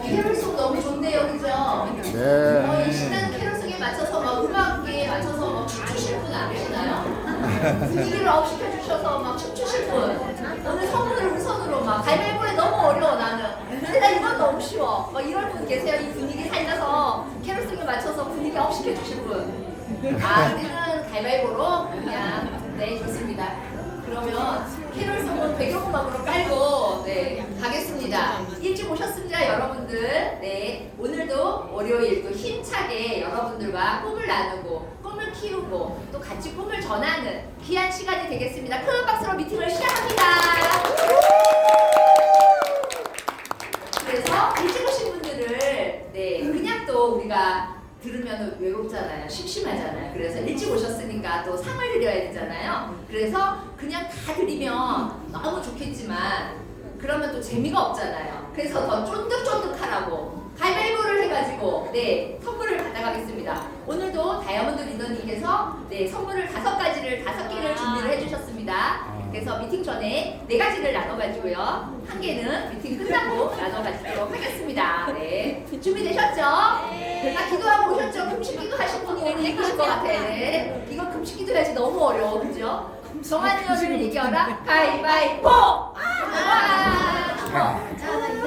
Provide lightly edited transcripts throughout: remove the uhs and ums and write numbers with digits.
캐롤송 너무 좋네요, 그죠? 네. 이 신나는 캐롤송에 맞춰서 막 음악에 맞춰서 막 춤추실 분 안 계시나요? 분위기를 업 시켜주셔서 막 춤추실 분. 오늘 선물을 우선으로 막 가위바위보에 너무 어려워 나는. 근데 나 이건 너무 쉬워. 이런 분 계세요? 이 분위기 살려서 캐롤송에 맞춰서 분위기 업 시켜주실 분. 우리는 가위바위보로 그냥 네 좋습니다. 그러면 캐롤송은 배경음악으로 깔고 가겠습니다. 일찍 오셨습니다 여러분들. 네 오늘도 월요일 또 힘차게 여러분들과 꿈을 나누고 꿈을 키우고 또 같이 꿈을 전하는 귀한 시간이 되겠습니다. 큰 박수로 미팅을 시작합니다. 그래서 일찍 오신 분들을 그냥 또 우리가 들으면 외롭잖아요. 심심하잖아요. 그래서 일찍 오셨으니까 또 상을 드려야 되잖아요. 그래서 그냥 다 드리면 너무 좋겠지만 그러면 또 재미가 없잖아요. 그래서 더 쫀득쫀득하라고 가위바위보를 해가지고 선물을 받아가겠습니다. 오늘도 다이아몬드 리더님께서 선물을 5개를 준비를 해주셨습니다. 그래서 미팅 전에 4가지를 나눠가지고요. 1개는 미팅 끝나고 나눠가지도록 하겠습니다. 준비되셨죠? 다 기도하고 오셨죠? 금식기도 하신 분이 오늘 계실 것 같아. 이거 금식기도 해야지 너무 어려워, 그죠? 정한이를 이겨라 가위바위보!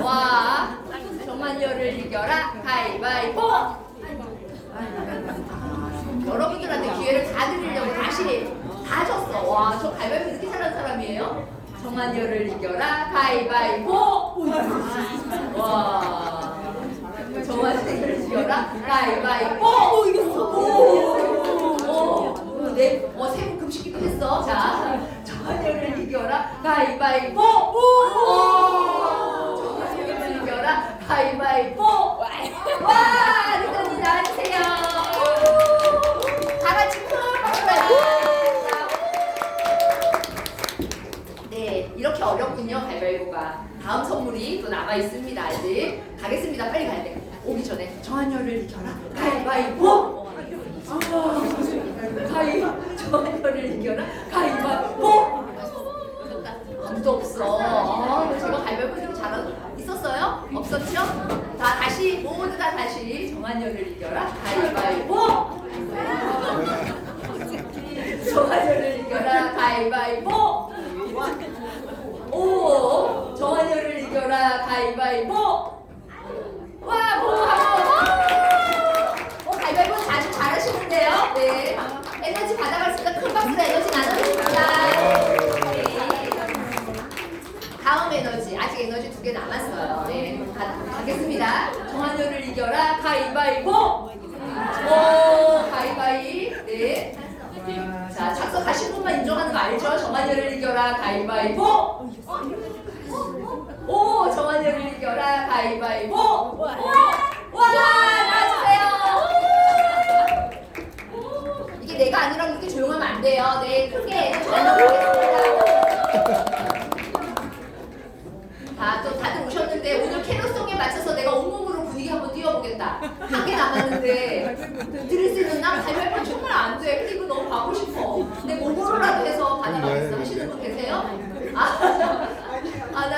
와, 정한이를 이겨라 가위바위보! 여러분들한테 기회를 다 드리려고 다시 다 줬어. 와, 저 가위바위보 이렇게 잘하는 사람이에요? 정한이를 이겨라 가위바위보! 와, 정한이를 이겨라 가위바위보! 이겼어. 세분 금식기도 했어. 자, 정한이를 이겨라 가위바위보! 정한이를 이겨라 가위바위보! 와, 리더님 나와주세요. 다 같이 큰 박수. 이렇게 어렵군요, 가위바위보가. 다음 선물이 또 남아 있습니다. 아직 가겠습니다. 빨리 가야 돼. 오기 전에 정한이를 이겨라 가위바위보! 정한이를 이겨라 가위바위보! 아무도 없어. 제가 가위바위보 좀 잘하는 있었어요? 없었죠? 다시 모두 다 다시 정한이를 이겨라 가위바위보! 정한이를 이겨라 가위바위보! 오, 정한이를 이겨라 가위바위보! 와, 가위바위보 아주 잘하시는데요. 에너지 받아갔습니다. 큰 박수로 에너지 나눠주십니다. 다음 에너지, 아직 에너지 2개 남았어요. 가겠습니다. 정한이를 이겨라 가위바위보! 오, 가위바위. 자, 작성하신 분만 인정하는 거 알죠? 정한이를 이겨라 가위바위보! 오, 정한이를 이겨라 가위바위보! 와, 나와주세요! 이게 내가 아니라 이렇게 조용하면 안 돼요. 크게 또 다들 오셨는데 오늘 캐롤송에 맞춰서 내가 온몸으로 분위기 한번 띄워보겠다. 1개 남았는데 들을 수 있는 난 가위바위보 정말 안 돼. 근데 이거 너무 가고 싶어. 근데 몸으로라도 해서 받아가겠어. 하시는 분 계세요? 난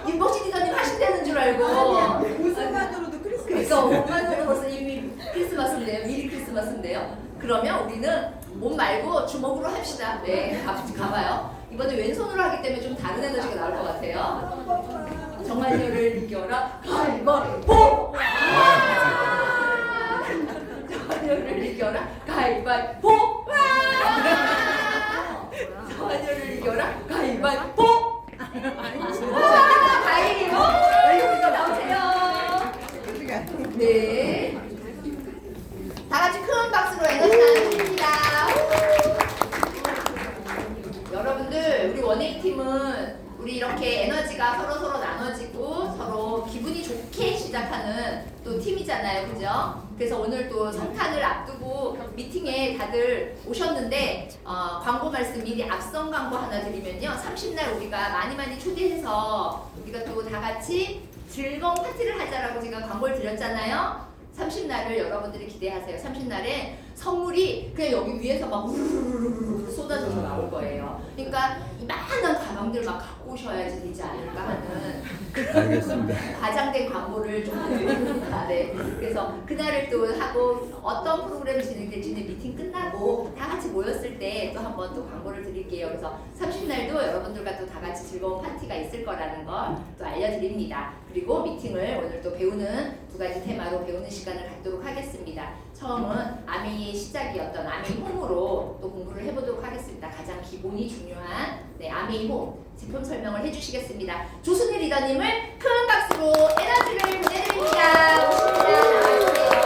윤복진 리더님 하신다는 줄 알고. 옷만으로도 크리스마스. 그러니까 옷만으로 벌써 이미 크리스마스인데요. 미리 크리스마스인데요. 그러면 우리는 몸 말고 주먹으로 합시다. 가봐요. 이번에 왼손으로 하기 때문에 좀 다른 에너지가 나올 것 같아요. 정한이를 이겨라 가위바위보! 정한이를 이겨라 가위바위보! 정한이를 이겨라 가위바위보! 가위바위보! 나오세요. 다 같이 큰 박수로 에너지 나눠줍니다. 여러분들, 우리 원에이팀은 우리 이렇게 에너지가 서로 나눠지고 서로 기분이 좋게 시작하는 또 팀이잖아요, 그죠? 그래서 오늘 또 성탄을 앞두고 미팅에 다들 오셨는데 광고 말씀 미리 앞선 광고 하나 드리면요, 30날 우리가 많이 초대해서 우리가 또 다 같이 즐거운 파티를 하자라고 제가 광고를 드렸잖아요. 30날을 여러분들이 기대하세요. 30날에 선물이 그냥 여기 위에서 막 우르르르르 쏟아져서 나올 거예요. 그러니까 이 많은 가방들 막 갖고 오셔야지 되지 않을까 하는 알겠습니다. 과장된 광고를 좀 드립니다. 네. 그래서 그날을 또 하고 어떤 프로그램이 진행될지는 미팅 끝나고 다 같이 모였을 때 또 한번 또 광고를 드릴게요. 그래서 30날도 여러분들과 또 다 같이 즐거운 파티가 있을 거라는 걸 또 알려드립니다. 그리고 미팅을 오늘 또 배우는 두 가지 테마로 배우는 시간을 갖도록 하겠습니다. 처음은 아메이의 시작이었던 아메이 홈으로 또 공부를 해보도록 하겠습니다. 가장 기본이 중요한 아메이 홈 제품 설명을 해주시겠습니다. 조순일 리더님을 큰 박수로 에너지를 보내드립니다. 오십니다. 나와주세요.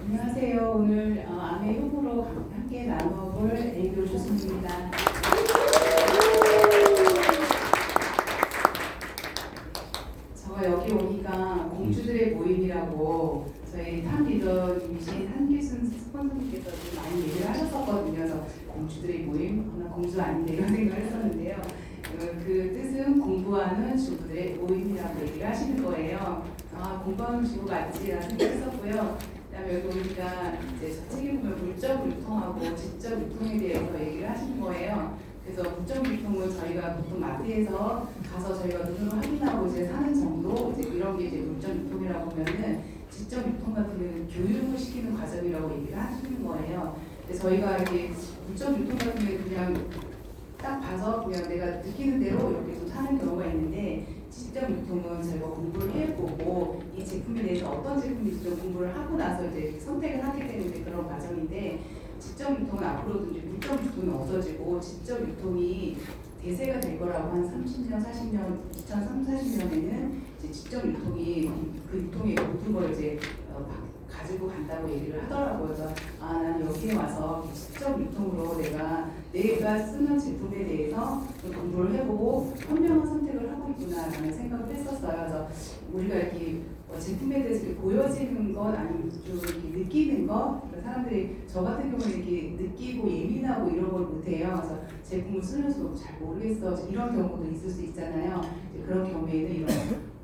안녕하세요. 오늘 아메 홈으로 함께 나눠볼 에이돌 조순입니다. 제가 여기 오니까 공주들의 모임이라고 저희 탑 리더이신 한기순 스폰서님께서 좀 많이 얘기를 하셨었거든요. 그래서 공주들의 모임? 나 공주 아닌데 이런 생각을 했었는데요. 그 뜻은 공부하는 주부들의 모임이라고 얘기를 하시는 거예요. 아, 공부하는 주부 맞지라는 생각했었고요. 그다음에 여기 보니까 이제 저 책에 보면 물적 유통하고 지적 유통에 대해서 얘기를 하시는 거예요. 그래서 물적 유통은 저희가 보통 마트에서 가서 저희가 눈으로 확인하고 이제 사는 정도 이제 이런 게 이제 물적 유통이라고 보면은 지적 유통 같은 경우는 교육을 시키는 과정이라고 얘기를 하시는 거예요. 근데 저희가 이렇게 물적 유통 같은 경우는 그냥 딱 봐서 그냥 내가 느끼는 대로 이렇게 또 사는 경우가 있는데 지적 유통은 저희가 공부를 해보고 이 제품에 대해서 어떤 제품인지 좀 공부를 하고 나서 이제 선택을 하게 되는 그런 과정인데 지적 유통은 앞으로도 이제 물적 유통은 없어지고 지적 유통이 대세가 될 거라고 한 30년, 40년, 2030, 40년에는 이제 지적 유통이 그 유통의 모든 걸 이제 가지고 간다고 얘기를 하더라고요. 그래서 아, 나는 여기에 와서 지적 유통으로 내가 쓰는 제품에 대해서 좀 공부를 해보고 현명한 선택을 하고 있구나라는 생각을 했었어요. 그래서 우리가 이렇게 제품에 대해서 이렇게 보여지는 것 아니면 좀 이렇게 느끼는 것 사람들이 저 같은 경우는 이렇게 느끼고 예민하고 이런 걸 못해요. 그래서 제품을 쓰면서 잘 모르겠어 이런 경우도 있을 수 있잖아요. 그런 경우에는 이런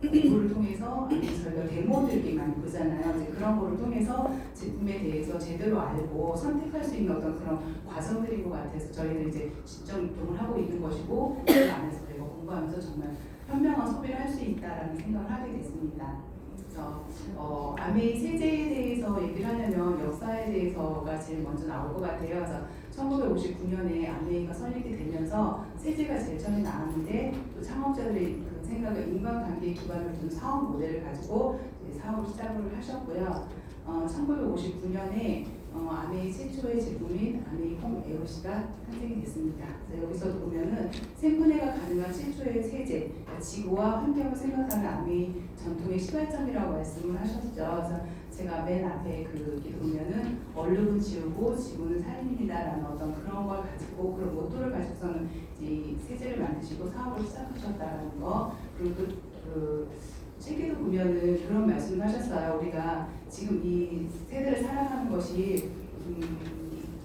공부를 통해서 저희가 데모들 이렇게 많이 보잖아요. 이제 그런 거를 통해서 제품에 대해서 제대로 알고 선택할 수 있는 어떤 그런 과정들인 것 같아서 저희는 이제 직접 유통을 하고 있는 것이고 그 안에서 저희가 공부하면서 정말 현명한 소비를 할 수 있다라는 생각을 하게 됐습니다. 그래서 아메이 세제에 대해서 얘기를 하려면 역사에 대해서가 제일 먼저 나올 것 같아요. 그래서 1959년에 아메이가 설립이 되면서 세제가 제일 처음에 나왔는데 또 창업자들의 그 생각을 인간관계에 기반을 둔 사업 모델을 가지고 사업을 시작을 하셨고요. 1959년에 아메이 최초의 제품인 아메이 홈 에어시가 탄생이 됐습니다. 여기서도 보면은 생분해가 가능한 최초의 세제, 지구와 환경을 생각하는 아메이 전통의 시발점이라고 말씀을 하셨죠. 그래서 제가 맨 앞에 여기 보면은 얼룩은 지우고 지구는 살립니다라는 어떤 그런 걸 가지고 그런 모토를 가지고서는 이 세제를 만드시고 사업을 시작하셨다는 거. 그리고 그 책에도 보면은 그런 말씀을 하셨어요. 우리가 지금 이 세대를 살아가는 것이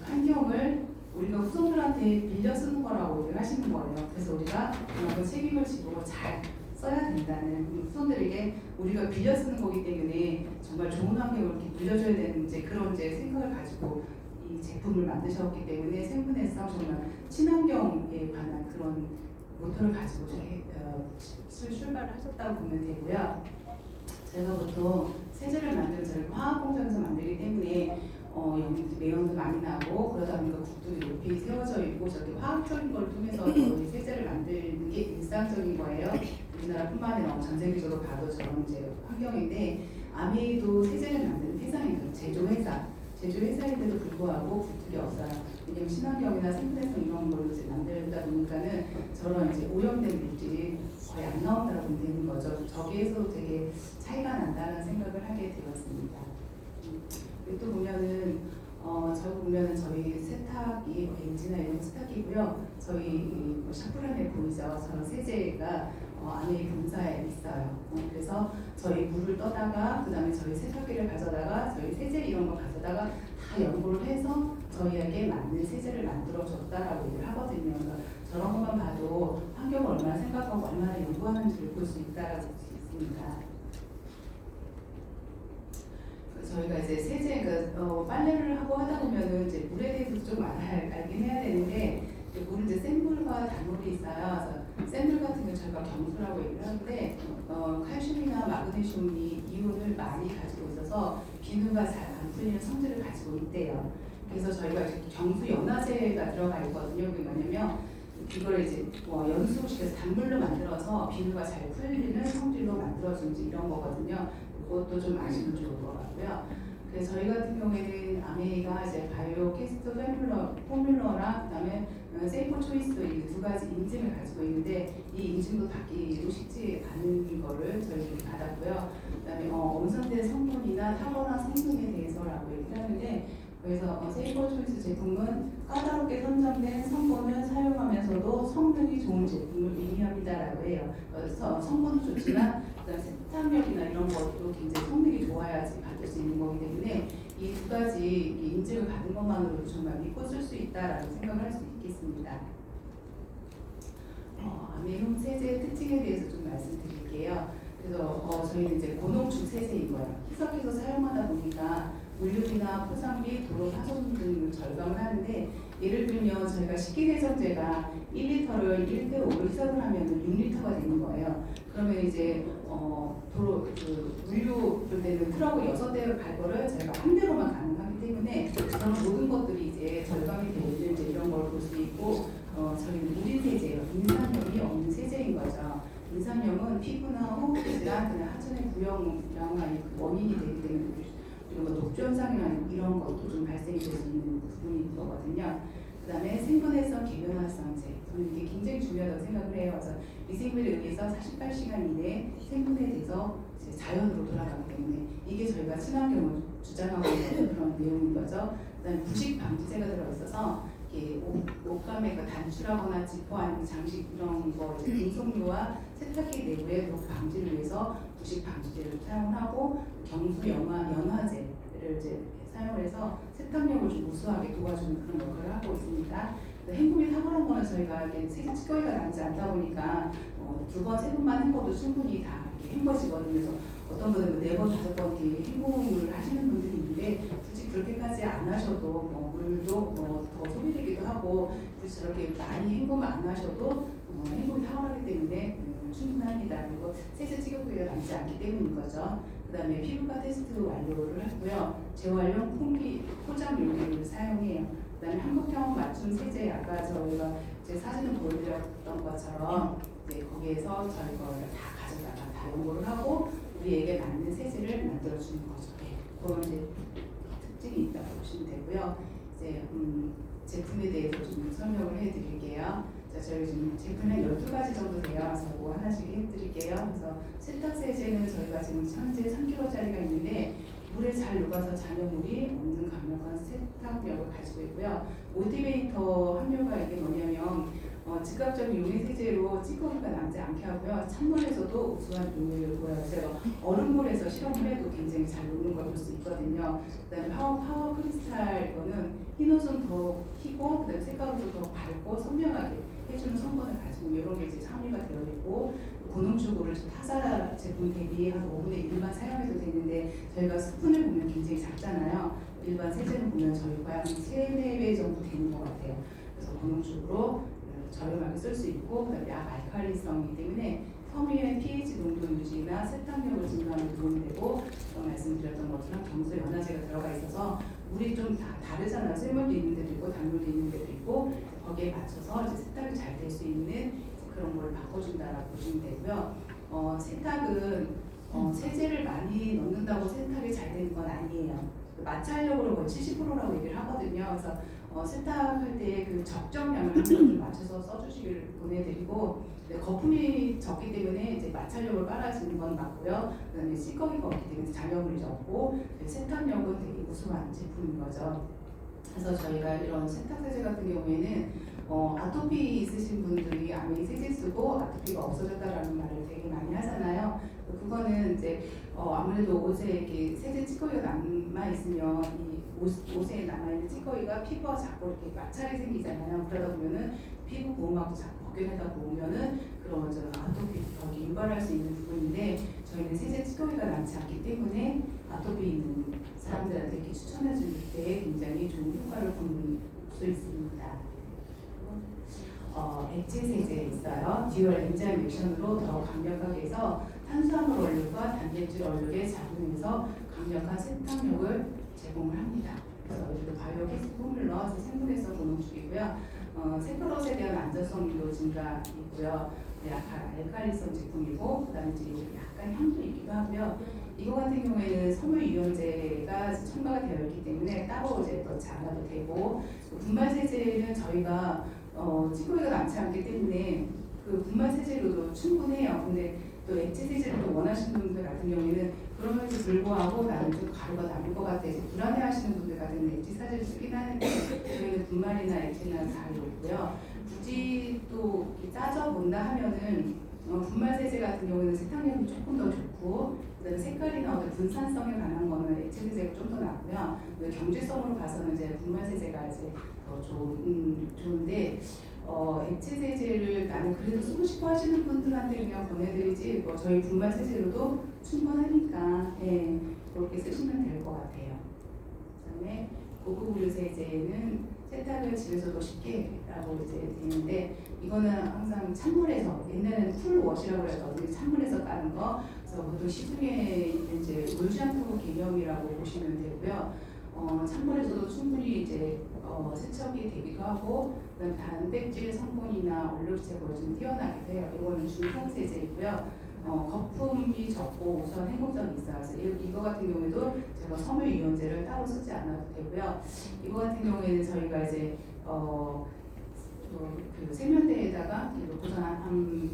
환경을 우리가 후손들한테 빌려 쓰는 거라고 얘기를 하시는 거예요. 그래서 우리가 그만큼 책임을 지고 잘 써야 된다는 후손들에게 우리가 빌려 쓰는 거기 때문에 정말 좋은 환경을 이렇게 빌려줘야 되는 이제 그런 이제 생각을 가지고 이 제품을 만드셨기 때문에 생분해성 정말 친환경에 관한 그런 모토를 가지고 출발을 하셨다고 보면 되고요. 제가 보통 세제를 만드는 저희 화학 공장에서 만들기 때문에 매연도 많이 나고 그러다 보니까 국도 높이 세워져 있고 저렇게 화학적인 걸 통해서 이 세제를 만드는 게 일상적인 거예요. 우리나라뿐만 아니라 전 세계적으로 봐도 저런 이제 환경인데 아메이도 세제를 만드는 회사입니다. 제조회사인데도 불구하고 굴뚝이 없어요. 왜냐면 친환경이나 생분해성 이런 걸로 이제 만들다 보니까는 저런 이제 오염된 물질이 거의 안 나온다고 보면 되는 거죠. 저기에서도 되게 차이가 난다는 생각을 하게 되었습니다. 또 보면은 저희 세탁이 엔진이나 이런 세탁기고요. 저희 샤프란에 보이죠. 저런 세제가 안에 본사에 있어요. 그래서 저희 물을 떠다가 그다음에 저희 세탁기를 가져다가 저희 세제 이런 거 가져다가 다 연구를 해서 저희에게 맞는 세제를 만들어줬다라고 얘기를 하거든요. 그래서 저런 것만 봐도 환경을 얼마나 생각하고 얼마나 연구하는지를 볼 수 있다라고 볼 수 있습니다. 저희가 이제 세제, 빨래를 하고 하다 보면은 이제 물에 대해서 좀 알긴 해야 되는데, 물은 이제 센 물과 단물이 있어요. 그래서 센 물 같은 경우 저희가 경수라고 얘기를 하는데, 칼슘이나 마그네슘이 이온을 많이 가지고 있어서 비누가 잘 안 풀리는 성질을 가지고 있대요. 그래서 저희가 이제 경수 연화제가 들어가 있거든요. 그게 뭐냐면 이걸 이제 연수시켜서 단물로 만들어서 비누가 잘 풀리는 성질로 만들어주는 이런 거거든요. 그것도 좀 아시면 좋을 것 같고요. 그래서 저희 같은 경우에는 아메이가 이제 바이오 캐스트 포뮬러랑 그다음에 세이프 초이스 이 두 가지 인증을 가지고 있는데 이 인증도 받기도 쉽지 않은 거를 저희 받았고요. 그다음에 엄선된 성분이나 탁월한 성능에 대해서라고 얘기를 하는데 그래서 세이프 초이스 제품은 까다롭게 선정된 성분을 사용하면서도 성능이 좋은 제품을 의미합니다라고 해요. 그래서 성분은 좋지만 그다음 세탁력이나 이런 것도 굉장히 성능이 좋아야지 받을 수 있는 거기 때문에 이 두 가지 인증을 받은 것만으로도 정말 믿고 쓸 수 있다라고 생각을 할 수 있겠습니다. 아메홈 세제의 특징에 대해서 좀 말씀드릴게요. 그래서 저희는 이제 고농축 세제인 거예요. 희석해서 사용하다 보니까 물류비나 포장비, 도로 파손 등을 절감을 하는데 예를 들면 저희가 식기세정제가 1리터를 1대5로 희석을 하면 6리터가 되는 거예요. 그러면 이제 도로 물류 볼 때는 트럭을 6대를 갈 거를 저희가 한 대로만 가능하기 때문에 그런 모든 것들이 이제 절감이 되고 이제 이런 걸 볼 수 있고 저희는 무리 세제예요. 인산염이 없는 세제인 거죠. 인산염은 피부나 호흡기랑 그냥 하천의 부영양의 원인이 되기 때문에 그리고 독주 현상이나 이런 것도 좀 발생이 될 수 있는 부분인 거거든요. 그 다음에 생분해성 계면활성제 저는 이게 굉장히 중요하다고 생각을 해요. 그래서 미생물에 의해서 48시간 이내에 생분해돼서 자연으로 돌아가기 때문에 이게 저희가 친환경을 주장하고 있는 그런 내용인 거죠. 그 다음에 부식 방지제가 들어있어서 옷감에 단추라거나 지퍼 아니면 장식 이런 거 운송료와 세탁기 내부의 방지를 위해서 부식 방지제를 사용하고 경수 연화제를 이제 사용해서 세탁력을 좀 우수하게 도와주는 그런 역할을 하고 있습니다. 헹굼이 탁월한 거는 저희가 세제 찌꺼기가 남지 않다 보니까 두 번, 세 번만 헹궈도 충분히 다 이렇게 헹궈지거든요. 그래서 어떤 분들은 4번, 5번 이렇게 헹굼을 하시는 분들이 있는데 굳이 그렇게까지 안 하셔도 물도 더 소비되기도 하고 굳이 저렇게 많이 헹굼 안 하셔도 헹굼이 탁월하기 때문에 충분합니다. 그리고 세제 찌꺼기가 남지 않기 때문인 거죠. 그 다음에 피부과 테스트 완료를 하고요. 재활용 포장 용기를 사용해요. 그 다음에 한국형 맞춤 세제 아까 저희가 제 사진을 보여드렸던 것처럼 이제 거기에서 저희 거를 다 가져다가 다 연구를 하고 우리에게 맞는 세제를 만들어주는 거죠. 네. 그런 이제 특징이 있다고 보시면 되고요. 이제 제품에 대해서 좀 설명을 해드릴게요. 자, 저희 지금 제품이 한 12가지 정도 돼요. 그래서 뭐 하나씩 해드릴게요. 그래서 세탁세제는 저희가 지금 현재 3kg짜리가 있는데 물에 잘 녹아서 잔여물이 없는 강력한 세탁력을 가지고 있고요. 모티베이터 함유가 이게 뭐냐면 즉각적인 용해 세제로 찌꺼기가 남지 않게 하고요. 찬물에서도 우수한 용해를 보여서 얼음물에서 실험을 해도 굉장히 잘 녹는 걸 볼 수 있거든요. 그다음에 파워 크리스탈 이거는 흰옷은 더 희고 그다음에 색깔도 더 밝고 선명하게 해주는 성분을 가지고 이런 게 이제 함유가 되어 있고 고농축으로 타사 제품 대비 한 5분의 1만 사용해도 되는데 저희가 스푼을 보면 굉장히 작잖아요. 일반 세제는 보면 저희 거의 한 3-4배 정도 되는 것 같아요. 그래서 고농축으로 저렴하게 쓸 수 있고 그다음에 약 알칼리성이기 때문에 섬유의 pH 농도 유지나 세탁력을 증가하는 데 도움이 되고 말씀드렸던 것처럼 경수 연화제가 들어가 있어서 물이 좀 다 다르잖아요. 쇠물도 있는 데도 있고 단물도 있는 데도 있고 거기에 맞춰서 이제 세탁이 잘 될 수 있는 그런 걸 바꿔준다라고 보시면 되고요. 세탁은 세제를 많이 넣는다고 세탁이 잘 되는 건 아니에요. 마찰력으로 거의 70%라고 얘기를 하거든요. 그래서 세탁할 때 그 적정량을 항상 좀 맞춰서 써주시길 보내드리고 거품이 적기 때문에 이제 마찰력을 빨아주는 건 맞고요. 그다음에 찌꺼기가 없기 때문에 잔여물이 적고 세탁력은 되게 우수한 제품인 거죠. 그래서 저희가 이런 세탁세제 같은 경우에는 아토피 있으신 분들이 아메이 세제 쓰고 아토피가 없어졌다라는 말을 되게 많이 하잖아요. 그거는 이제 아무래도 옷에 이렇게 세제 찌꺼기가 남아 있으면 이 옷에 남아 있는 찌꺼기가 피부와 자꾸 이렇게 마찰이 생기잖아요. 그러다 보면은 피부 보호막도 자꾸 벗겨내다 보면은 그런 아토피 거기 유발할 수 있는 부분인데 저희는 세제 찌꺼기가 남지 않기 때문에 아토피 있는 사람들한테 이렇게 추천해 줄 때 굉장히 좋은 효과를 볼 수 있습니다. 액체 세제 있어요. 듀얼 엔자임 액션으로 더 강력하게 해서 탄수화물 얼룩과 단백질 얼룩에 작용해서 강력한 세탁력을 제공을 합니다. 그래서 여기도 바이오 캐스 포뮬러 생분해성 고농축이고요. 세크롯에 대한 안전성도 증가 있고요. 약간 알칼리성 제품이고 그다음에 이제 약간 향도 있기도 하고요. 이거 같은 경우에는 섬유유연제가 첨가가 되어 있기 때문에 따로 이제 넣지 않아도 되고 분말 세제는 저희가 찌꺼기가 남지 않기 때문에 그 분말 세제로도 충분해요. 근데 또 액체 세제를 또 원하시는 분들 같은 경우에는 그럼에도 불구하고 나는 좀 가루가 남을 것 같아서 불안해하시는 분들 같은 경우는 액체 세제를 쓰긴 하는데 저희는 분말이나 액체나 다 있고요. 굳이 또 이렇게 짜져본다 하면은 분말 세제 같은 경우는 세탁력이 조금 더 좋고 그다음에 색깔이나 어떤 분산성에 관한 거는 액체 세제가 좀 더 낫고요. 경제성으로 봐서는 이제 분말 세제가 이제 더 좋은데 액체 세제를 나는 그래도 쓰고 싶어 하시는 분들한테 그냥 보내드리지 저희 분말 세제로도 충분하니까 예, 그렇게 쓰시면 될 것 같아요. 그다음에 고급 우유 세제는 세탁을 집에서도 쉽게 라고 이제 되는데 이거는 항상 찬물에서 옛날에는 쿨워시라고 해서 찬물에서 까는 거 그래서 보통 시중에 있는 이제 물 샴푸 개념이라고 보시면 되고요. 찬물에서도 충분히 이제 세척이 되기도 하고 그다음 단백질 성분이나 얼룩 제거가 좀 뛰어나기도 해요. 이거는 중성 세제이고요. 거품이 적고 우선 행복성이 있어요. 그래서 이거 같은 경우에도 제가 섬유유연제를 따로 쓰지 않아도 되고요. 이거 같은 경우에는 저희가 이제 그 세면대에다가 놓고서 한두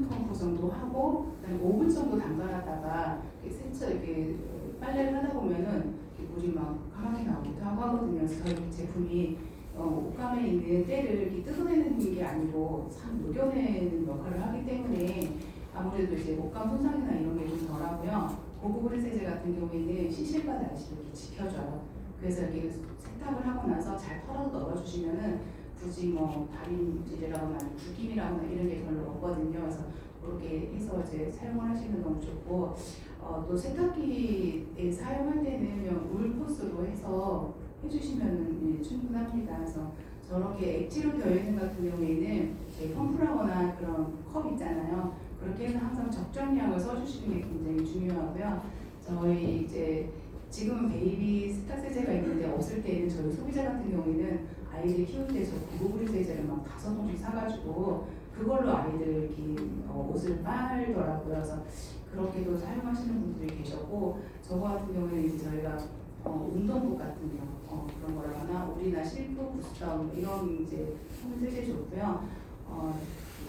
통 정도 하고 그다음에 5분 정도 담가놨다가 세척 이렇게 빨래를 하다 보면은 물이 막 까맣게 나오기도 하거든요. 그래서 저희 제품이 옷감에 있는 때를 이렇게 뜯어내는 게 아니고 참 녹여내는 역할을 하기 때문에 아무래도 이제 옷감 손상이나 이런 게 좀 덜하고요. 고급 우유 세제 같은 경우에는 시실과 날씨를 이렇게 지켜줘요. 그래서 이렇게 세탁을 하고 나서 잘 털어서 넣어주시면은 굳이 뭐 다림질이라거나 구김이라거나 이런 게 별로 없거든요. 그래서 그렇게 해서 이제 사용을 하시면 너무 좋고 또 세탁기에 사용할 때는 그냥 물 코스로 해서 해주시면 충분합니다. 그래서 저렇게 액체로 되어 있는 같은 경우에는 펌프라거나 그런 컵 있잖아요. 그렇게 해서 항상 적정량을 써주시는 게 굉장히 중요하고요. 저희 이제 지금 베이비 세탁세제가 있는데 없을 때는 저희 소비자 같은 경우에는 아이들 키울 때 저 고급 세제를 막 5통씩 사가지고 그걸로 아이들 이렇게 옷을 빨더라고요. 그래서 그렇게도 사용하시는 분들이 계셨고 저거 같은 경우에는 이제 저희가 운동복 같은 거 그런 거라거나 우리나 실프, 부스다운 이런 이제 세제 좋고요.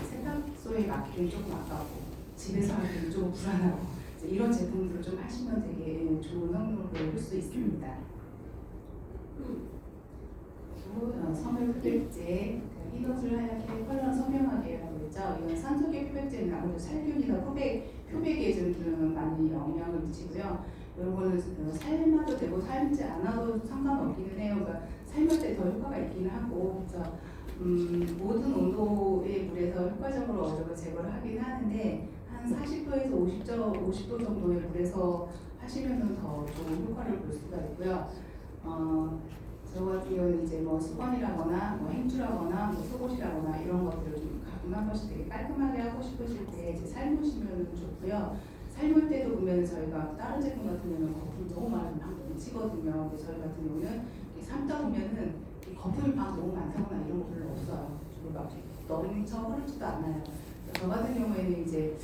세탁소에 맡기는 조금 아깝고 집에서 하기는 조금 불안하고 이런 제품들을 좀 하시면 되게 좋은 성능을 볼 수 있습니다. 그리고 섬유 표백제, 흰옷을 하얗게 컬러 선명하게 하고 있죠. 이건 산소계 표백제는 아무래도 살균이나 표백에 좀 많이 영향을 미치고요. 이런 거는 삶아도 되고 삶지 않아도 상관없기는 해요. 그러니까 삶을 때 더 효과가 있기는 하고 그래서 모든 온도의 물에서 효과적으로 어적을 제거를 하긴 하는데 한 40도에서 50도 정도의 물에서 하시면은 더 좋은 효과를 볼 수가 있고요. 저 같은 경우는 이제 뭐 수건이라거나 뭐 행주라거나 뭐 속옷이라거나 이런 것들을 좀 가끔 한 번씩 되게 깔끔하게 하고 싶으실 때 이제 삶으시면 좋고요. 삶을 때도 보면 저희가 다른 제품 같은 경우는 거품이 너무 많이 뭉치거든요. 근데 저희 같은 경우는 삶다 보면은 거품이 막 너무 많다거나 이런 거 별로 없어요. 막 넘쳐 흐르지도 않아요. 저 같은 경우에는 이제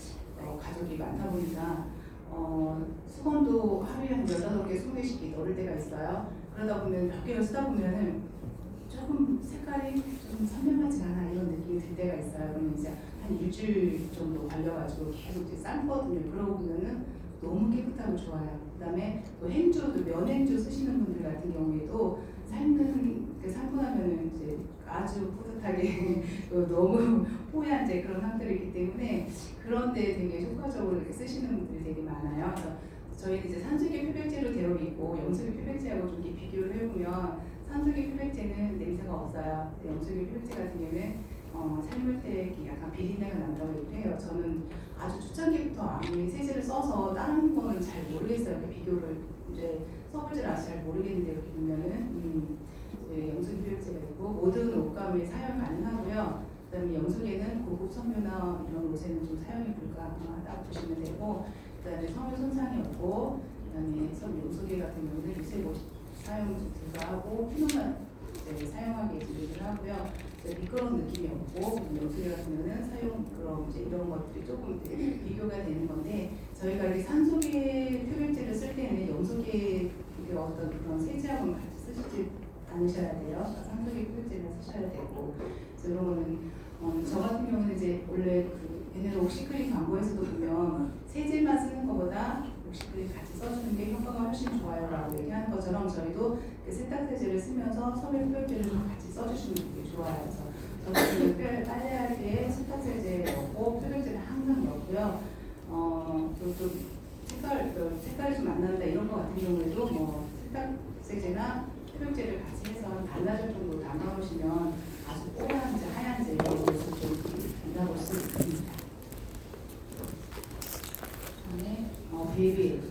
가족이 많다 보니까 수건도 하루에 한 18개, 20개씩 넣을 때가 있어요. 그러다 보면 몇 개를 쓰다 보면은 조금 색깔이 좀 선명하지 않아 이런 느낌이 들 때가 있어요. 그러면 이제 한 일주일 정도 걸려가지고 계속 이제 삶거든요. 그러고 보면은 너무 깨끗하고 좋아요. 그 다음에 또 행주, 면 행주 쓰시는 분들 같은 경우에도 삶는 너무 뽀얀 이제 그런 상태이기 때문에 그런데 되게 효과적으로 이렇게 쓰시는 분들이 되게 많아요. 그래서 저희는 이제 산수기 표백제로 되어 있고 염소기 표백제하고 좀 이렇게 비교를 해보면 산수기 표백제는 냄새가 없어요. 근데 염소기 표백제 같은 경우에는 삶을 때 이렇게 약간 비린내가 난다고 얘기를 해요. 저는 아주 초창기부터 아무리 세제를 써서 다른 거는 잘 모르겠어요. 그 비교를 이제 써보질 않아서 잘 모르겠는데 이렇게 보면은 염소기 표백제가 있고 모든 옷감에 사용 가능하고요. 그다음에 염소계는 고급 섬유나 이런 옷에는 좀 사용이 불가하다고 보시면 되고, 그다음에 섬유 손상이 없고, 그다음에 염소계 같은 경우는 유색옷 사용 불가하고 피노만 사용하게 얘기를 하고요. 미끄러운 느낌이 없고 염소계 같은 경우는 사용 그런 이제 이런 것들이 조금 비교가 되는 건데, 저희가 이렇게 산소계 표백제를 쓸 때는 염소계 어떤 그런 세제하고는 같이 쓰시지 않으셔야 돼요. 산소계 표백제를 쓰셔야 되고, 그래서 이런 거는 저 같은 경우는 이제 원래 그 얘네는 옥시크림 광고에서도 보면 세제만 쓰는 것보다 옥시크림 같이 써주는 게 효과가 훨씬 좋아요라고 얘기하는 것처럼 저희도 그 세탁 세제를 쓰면서 섬유 표백제를 좀 같이 써주시면 되게 좋아요. 그래서 저는 빨래할 때 세탁 세제 넣고 표백제를 항상 넣고요. 또 색깔이 좀 안 난다 이런 거 같은 경우에도 뭐 세탁 세제나 표백제를 같이 해서 반나절 정도 담아놓으시면 아주 뽀얀 하얀 제형에서 좀 만나볼 수 있습니다. 그다음에 베이비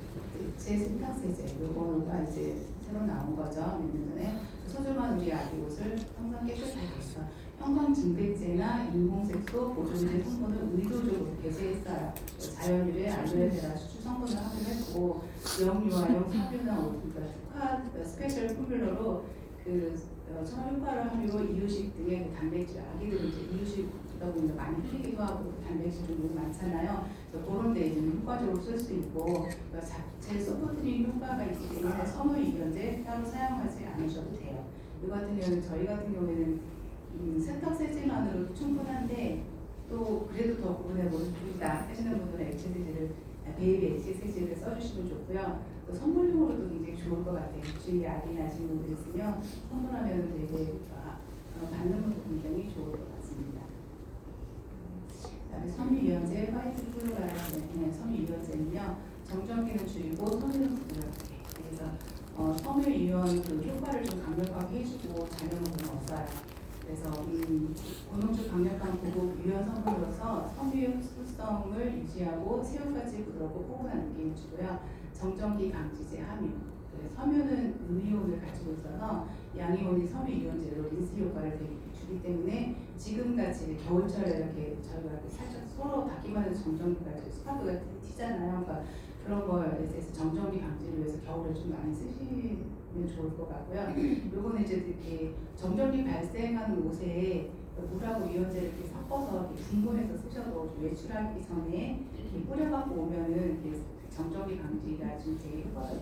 제 세탁 세제 요거가 이제 새로 나온 거죠. 몇 년 전에 소중한 우리 아기 옷을 항상 깨끗하게 했어. 형광 증백제나 인공색소 보존제 성분을 의도적으로 배제했어요. 자연유래 알로에베라 추출 성분을 확인했고 영유아용 섬유나 그러니까 특화 스페셜 포뮬러로 그 효과를 하므로 이유식 등의 그 단백질 아기들은 이제 이유식이다 보니까 많이 흘리기도 하고 단백질 종류가 많잖아요. 그런 데 이제 효과적으로 쓸 수 있고 자체 소프트링 효과가 있기 때문에 섬유 이변제 따로 사용하지 않으셔도 돼요. 이 같은 경우는 저희 같은 경우에는 세탁 세제만으로도 충분한데 또 그래도 더 구분해 보겠다 하시는 분들은 액체 세제를 베이비 액체 세제를 써주시면 좋고요. 또 선물용으로도 굉장히 좋을 것 같아요. 주위에 아기 나신 분들 있으면 선물하면 되게 받는 것도 굉장히 좋을 것 같습니다. 그다음에 섬유유연제 화이트 플로라이드 섬유유연제는요 정전기는 줄이고 섬유는 부드럽게 그래서 섬유유연 그 효과를 좀 강력하게 해주고 잔여물은 없어요. 그래서 고농축 강력한 고급 유연 성분으로서 섬유 흡수성을 유지하고 새우까지 부드럽고 포근한 느낌을 주고요. 정전기 강지제 함유. 섬유는 음이온을 가지고 있어서 양이온이 섬유 이온제로 린스 효과를 주기 때문에 지금같이 겨울철에 이렇게 저희가 이렇게 살짝 서로 닿기만 해도 정전기가 스파크가 튀잖아요. 그러니까 그런 거에 대해서 정전기 방지를 위해서 겨울에 좀 많이 쓰시면 좋을 것 같고요. 요거는 이제 이렇게 정전기 발생하는 옷에 물하고 이온제를 이렇게 섞어서 이렇게 분분해서 쓰셔도 좀 외출하기 전에 이렇게 뿌려갖고 오면은 정전기 방지가 좀 되게 효과가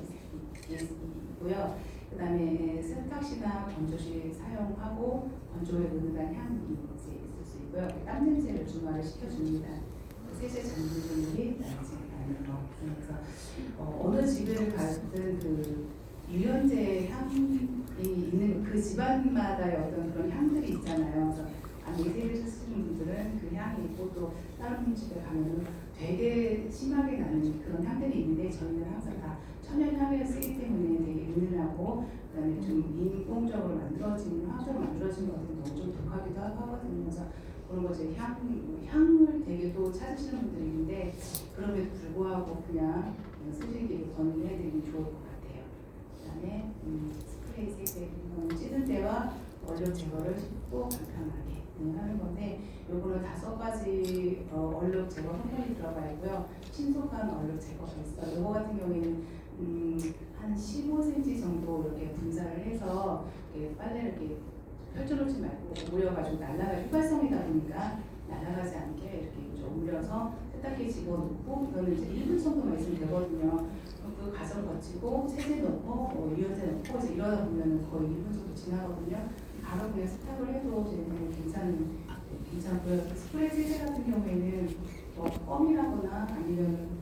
있고요. 그 다음에 세탁시나 건조시 사용하고 건조에 넣는다는 향이 있을 수 있고요. 땀 냄새를 중화를 시켜줍니다. 세제 전분들이 나지 않는 거. 그래서 어느 집을 가든 그 유연제 향이 있는 그 집안마다의 어떤 그런 향들이 있잖아요. 그래서 세제를 쓰시는 분들은 그 향이 있고 또 다른 집에 가면 되게 심하게 나는 그런 향들이 있는데 저희는 항상 다 천연 향을 쓰기 때문에 되게 은은하고 그다음에 좀 인공적으로 만들어진 화학적으로 만들어진 것 같은 너무 좀 독하기도 하거든요. 그래서 그런 거 이제 향을 되게 또 찾으시는 분들이 있는데 그럼에도 불구하고 그냥 쓰시기를 권해드리면 좋을 것 같아요. 그다음에 스프레이 세제 이거는 찌든 데와 얼룩 제거를 쉽고 간편하게 하는 건데 요거는 5가지 얼룩 제거 성분이 들어가 있고요. 신속한 얼룩 제거가 있어요. 요거 같은 경우에는 한 15cm 정도 이렇게 분사를 해서 이렇게 빨래를 이렇게 펼쳐놓지 말고 올려가지고 날아갈 휘발성이다 보니까 날아가지 않게 이렇게 올려서 세탁기에 집어넣고 이거는 이제 1분 정도만 있으면 되거든요. 그 과정 거치고 세제 넣고 유연제 넣고 이제 이러다 보면 거의 1분 정도 지나거든요. 바로 그냥 세탁을 해도 괜찮고요. 스프레이 세제 같은 경우에는 껌이라거나 아니면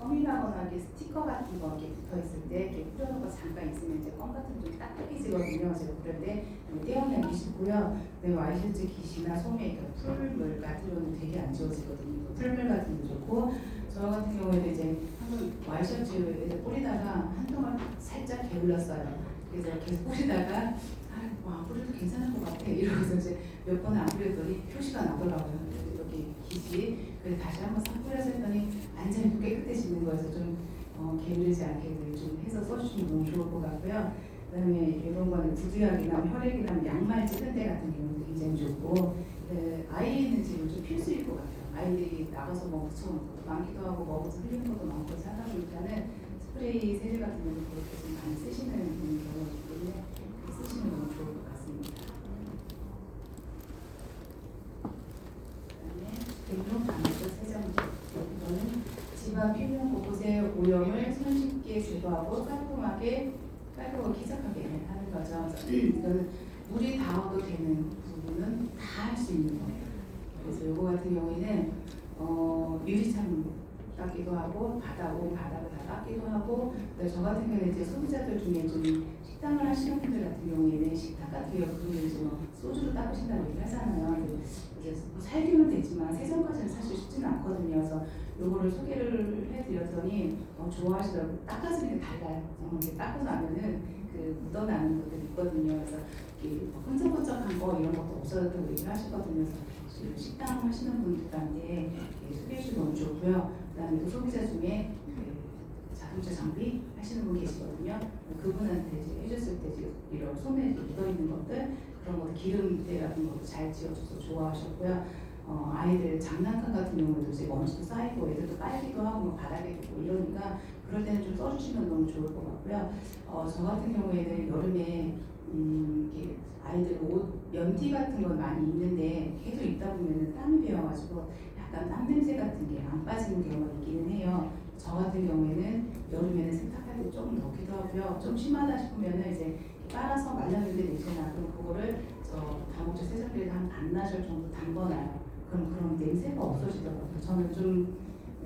껌이라거나 이렇게 스티커 같은 거 이렇게 붙어 있을 때 이렇게 뿌려놓고 잠깐 있으면 이제 껌 같은 게 좀 딱딱해지거든요. 제가 그럴 때 떼어내기 쉽고요. 와이셔츠 깃이나 소매, 풀물 같은 경우는 되게 안 지워지거든요. 풀물 같은 거 좋고 저 같은 경우에는 이제 한번 와이셔츠에 뿌리다가 한동안 살짝 게을렀어요. 그래서 계속 뿌리다가 와 뿌려도 괜찮은 것 같아 이러면서 이제 몇 번 안 뿌렸더니 표시가 나더라고요. 여기 깃이. 그래서 다시 한번 싹 뿌려서 했더니 완전히 또 깨끗해지는 거여서 좀 게으르지 않게 좀 해서 써주시면 너무 좋을 것 같고요. 그다음에 이런 거는 구두약이나 혈액이나 양말 찌든 데 같은 경우도 굉장히 좋고 아이는 지금 좀 필수일 것 같아요. 아이들이 나가서 뭐 묻혀놓은 것도 많기도 하고 먹어서 흘리는 것도 많고 하다 보니까는 스프레이 세제 같은 경우도 그렇게 좀 많이 쓰시는 경우가 있기 때문에 쓰시면 너무 좋을 것 같습니다. 그다음에 대부분 감초 세정제 이거는 집안 필름 곳곳의 오염을 손쉽게 제거하고 깔끔하게 쾌적하게 하는 거죠. 이거는 물이 닿아도 되는 부분은 다 할 수 있는 거예요. 그래서 이거 같은 경우에는 유리창 닦기도 하고 바닥을 다 닦기도 하고 저 같은 경우는 이제 소비자들 중에 좀 식당을 하시는 분들 같은 경우에는 식탁 같은 경우는 이제 뭐 소주로 닦으신다고 얘기를 하잖아요. 이제 살기는 되지만 세정까지는 사실 쉽지는 않거든요. 그래서 요거를 소개를 해드렸더니 좋아하시더라고요. 닦아주는 게 달라요. 이렇게 닦고 나면은 그 묻어나는 것들이 있거든요. 그래서 이렇게 끈적끈적한 거 이런 것도 없어졌다고 얘기를 하시거든요. 그래서 식당 하시는 분들한테 소개해 주시면 너무 좋고요. 그다음에 또 소비자 중에 자동차 장비 하시는 분 계시거든요. 그분한테 이제 해줬을 때 이런 손에 묻어있는 것들 그런 것들 기름때 같은 것도 잘 지워줘서 좋아하셨고요. 아이들 장난감 같은 경우에도 이제 먼지도 쌓이고 애들도 빨기도 하고 뭐 바닥에 두고 이러니까 그럴 때는 좀 써주시면 너무 좋을 것 같고요. 저 같은 경우에는 여름에 이렇게 아이들 옷 연티 같은 건 많이 입는데 계속 입다 보면은 땀이 배어가지고 약간 땀 냄새 같은 게 안 빠지는 경우가 있기는 해요. 저 같은 경우에는 여름에는 세탁할 때 조금 넣기도 하고요. 좀 심하다 싶으면은 이제 빨아서 말렸는데 냄새나 그럼 그거를 저 다목적 세정기를 한 반나절 정도 담궈놔요. 그럼 냄새가 없어지더라고요. 저는 좀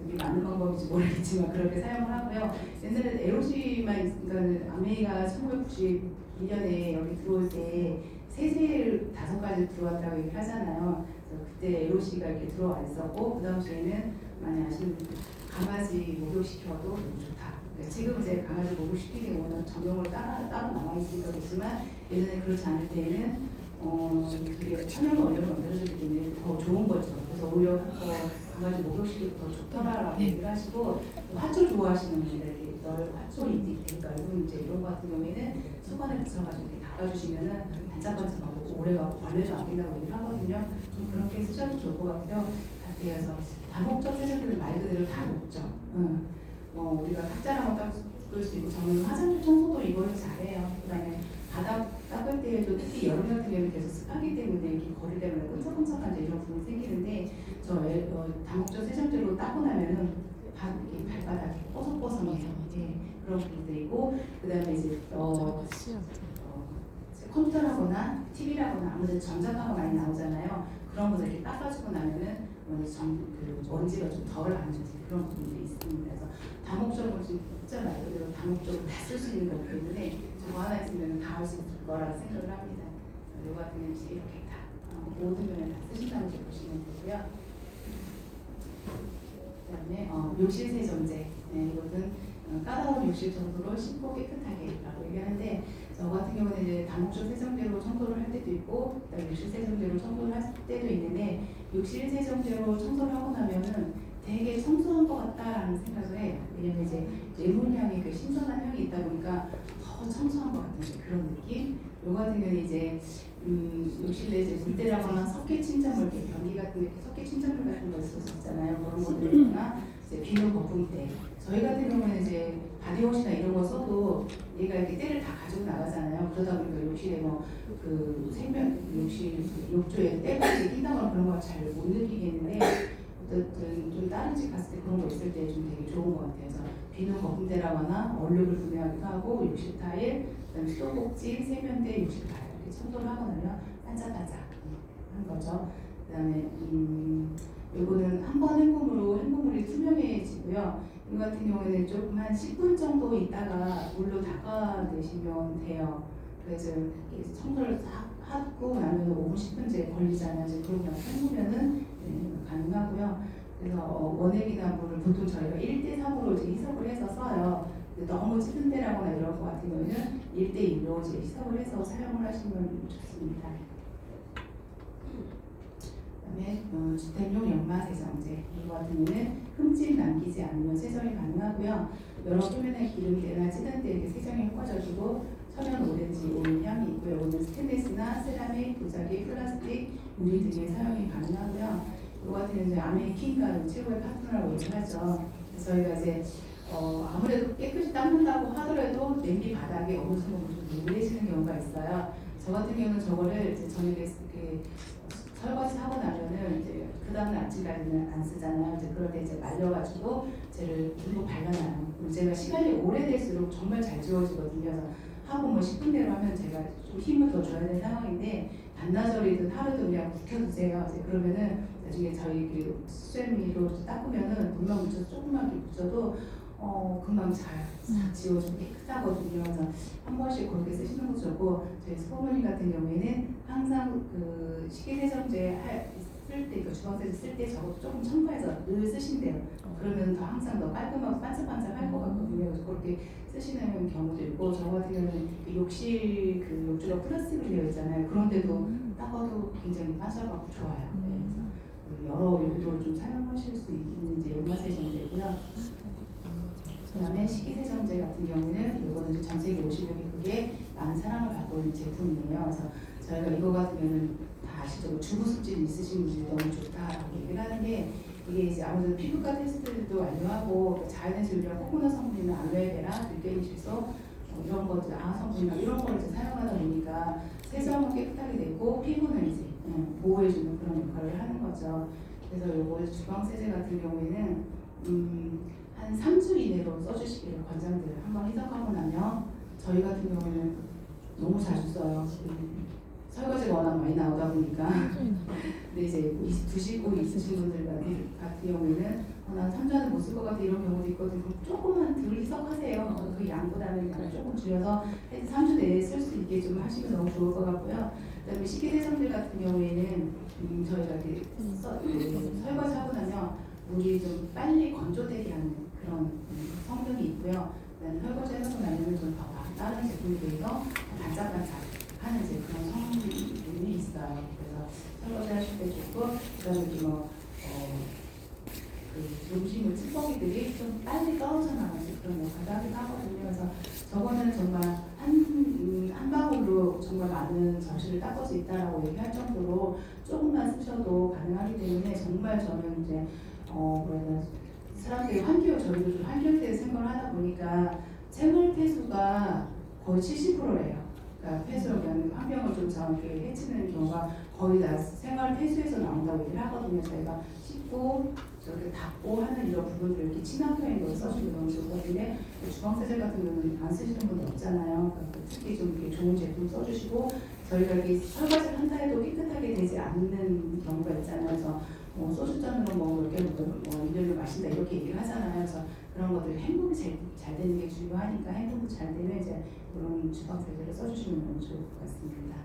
이게 맞는 방법인지 모르겠지만 그렇게 사용을 하고요. 옛날에 에로시만 그러니까 아메이가 1992년에 여기 들어올 때 세제를 5가지 들어왔다고 얘기를 하잖아요. 그래서 그때 에로시가 이렇게 들어와 있었고 그 당시에는 많이 아시는 분들 강아지 목욕시켜도 너무 좋다. 지금 이제 강아지 목욕시키는 경우는 전용으로 따로 나와 있으니까 그렇지만 예전에 그렇지 않을 때에는 그게 천연 원료를 만들어주기 때문에 더 좋은 거죠. 그래서 오히려 강아지 목욕시키기 더 좋더라라고 얘기를 하시고 화초 좋아하시는 분들 화초 이렇게 넓은 이제 이런 거 같은 경우에는 수건에 붙여가지고 이렇게 닦아주시면은 반짝반짝하고 오래가고 벌레도 안 낀다고 얘기를 하거든요. 좀 그렇게 쓰셔도 좋을 것 같아요. 그래서 다목적 세정들은 말 그대로 다 녹죠. 우리가 탁자랑을 닦을 수 있고 저는 화장실 청소도 이걸 잘해요. 그다음에 바닥 닦을 때에도 특히 여름 같은 경우는 계속 습하기 때문에 이렇게 거리 때문에 끈적끈적한 이런 부분이 생기는데 다목적 세정제로 닦고 나면은 발바닥이 뽀송뽀송해요. 그런 부분들이고 그다음에 이제 컴퓨터라거나 TV라거나 아무래도 전자파가 많이 나오잖아요. 그런 것을 이렇게 닦아주고 나면은 먼지가 좀 덜 앉아지는 그런 부분들이 있습니다. 그래서 다목적으로 지금 숫자 말 그대로 다목적으로 다 쓸 수 있는 거기 때문에 저거 하나 있으면 다 할 수 있을 거라고 생각을 합니다. 이거 같은 경우는 이렇게 다 모든 면을 다 쓰신다는 걸 보시면 되고요. 그다음에 욕실 세정제 이것은 까다로운 욕실 정도로 씻고 깨끗하게라고 얘기하는데 저 같은 경우는 이제 다목적 세정제로 청소를 할 때도 있고 욕실 세정제로 청소를 할 때도 있는데 욕실 세정제로 청소를 하고 나면은 되게 청소한 것 같다라는 생각을 해요. 왜냐면 이제 레몬향이 그 신선한 향이 있다 보니까 더 청소한 것 같은 그런 느낌. 요 같은 경우는 이제 욕실에 이제 물때라거나 석회 침전물 이렇게 변기 같은 게 석회 침전물 같은 거 있을 수 있잖아요. 그런 것들이나 이제 비누 거품 때 저희 같은 경우는 이제 바디워시나 이런 거 써도 얘가 이렇게 때를 다 가지고 나가잖아요. 그러다 보니까 욕실에 그 생명 욕실 욕조에 때가 낀다거나 그런 거 잘 못 느끼겠는데 어쨌든 좀 다른 집 갔을 때 그런 거 있을 때 좀 되게 좋은 것 같아요. 그래서 비누 거품대라거나 얼룩을 분해하기도 하고 욕실 타일, 그다음에 수도꼭지, 세면대, 욕실 타일 이렇게 청소를 하고 나면 반짝반짝 한 거죠. 그다음에 이거는 한 번 헹굼으로 헹굼물이 투명해지고요. 이거 같은 경우에는 조금 한 10분 정도 있다가 물로 닦아내시면 돼요. 그래서 이렇게 청소를 싹 하고 나면 5분, 10분째 걸리잖아요. 이제 그러고 나서 헹구면은 가능하고요. 그래서 원액이나 물을 보통 저희가 1대3으로 이제 희석을 해서 써요. 너무 찌든 데라거나 이런 것 같은 경우는 1대1로 이제 희석을 해서 사용을 하시면 좋습니다. 그다음에 주택용 연마 세정제 이거 같은 경우는 흠집 남기지 않으면 세정이 가능하고요. 여러 표면에 기름때나 찌든 때 이렇게 세정이 효과적이고 천연 오렌지 오일 향이 있고요. 오늘 스테인리스나 세라믹, 도자기, 플라스틱, 유리 등의 사용이 가능하고요. 이거 같은 경우는 아메리킨가 최고의 파트너라고 얘기하죠. 그래서 저희가 이제 아무래도 깨끗이 닦는다고 하더라도 냄비 바닥에 어느 순간 좀 노래지는 경우가 있어요. 저 같은 경우는 저거를 이제 저녁에 이렇게 설거지 하고 나면은 이제 그 다음날 아침까지는 안 쓰잖아요. 이제 그럴 때 이제 말려가지고 쟤를 일부 발라놔요. 제가 시간이 오래될수록 정말 잘 지워지거든요. 그래서 하고 뭐 10분 내로 하면 제가 좀 힘을 더 줘야 되는 상황인데 반나절이든 하루든 그냥 묵혀두세요. 이제 그러면은 나중에 저희 그 수세미로 닦으면은 물만 묻혀서 조금만 묻혀도 금방 잘 지워지고 깨끗하거든요. 그래서 한 번씩 그렇게 쓰시는 것도 좋고 저희 스포모님 같은 경우에는 항상 그 식기세정제 쓸 때, 그 주방세제 쓸 때 저것도 조금 첨가해서 늘 쓰신대요. 그러면 더 항상 더 깔끔하고 반짝반짝할 것 같거든요. 그래서 그렇게 쓰시는 경우도 있고 저 같은 경우는 욕실 그 욕조가 플라스틱으로 되어 있잖아요. 그런데도 닦아도 굉장히 반짝하고 좋아요. 네, 그래서 여러 용도로 좀 사용하실 수 있는 이제 연마세정제고요. 그다음에 식기세정제 같은 경우는 이거는 전 세계 50여 개국에 많은 사랑을 받고 있는 제품이에요. 그래서 저희가 이거 같은 경우는 다 아시죠? 주부습진 있으신 분들이 너무 좋다라고 얘기를 하는 게 이게 이제 아무래도 피부과 테스트도 완료하고 자연에서 유리한 코코넛 성분이나 알로에베라, 들깨리 질소 이런 것들, 성분이나 이런 걸 이제 사용하다 보니까 세정은 깨끗하게 되고 피부는 이제 보호해주는 그런 역할을 하는 거죠. 그래서 요거 주방세제 같은 경우에는 한 3주 이내로 써주시기를 권장드려요. 한번 희석하고 나면 저희 같은 경우에는 너무 자주 써요. 설거지가 워낙 많이 나오다 보니까 근데 이제 두시고 있으신 분들 같은 경우에는 난 3주 안에 못 쓸 것 같아 이런 경우도 있거든요. 그럼 조금만 덜 희석하세요. 그 양보다는 양을 조금 줄여서 3주 내에 쓸 수 있게 좀 하시면 너무 좋을 것 같고요. 그다음에 식기세정제 같은 경우에는 저희가 이렇게 설거지 하고 나면 물이 좀 빨리 건조되게 하는 그런 성능이 있고요. 그다음에 설거지 해놓고 나면 좀 더 다른 제품에 비해서 반짝반짝하는 이제 그런 성능이 있어요. 그래서 설거지 하실 때 좋고, 그다음에 그 음식물 찌꺼기들이 좀 빨리 떨어져 나가는 그런 역할을 하긴 하거든요. 그래서 저거는 정말 한 방울로 정말 많은 접시를 닦을 수 있다라고 얘기할 정도로 조금만 쓰셔도 가능하기 때문에 정말 저는 이제 사람들이 저희도 좀 환경에 생각을 하다 보니까 생활 폐수가 거의 70%래요. 그러니까 폐수, 환경을 좀 저렇게 해치는 경우가 거의 다 생활 폐수에서 나온다고 얘기를 하거든요. 저희가 씻고 저렇게 닦고 하는 이런 부분들 이렇게 친환경인 걸 써주면 너무 좋을 것 같은데 주방세제 같은 경우는 안 쓰시는 분들 없잖아요. 그러니까 특히 좀 이렇게 좋은 제품 써주시고 저희가 이렇게 설거지를 한다 해도 깨끗하게 되지 않는 경우가 있잖아요. 그래서 소주잔으로 몇 개를 일년을 마신다 이렇게 얘기를 하잖아요. 그래서 그런 것들 헹굼이 잘 되는 게 중요하니까 헹굼이 잘 되면 이제 이런 주방세제를 써주시면 너무 좋을 것 같습니다.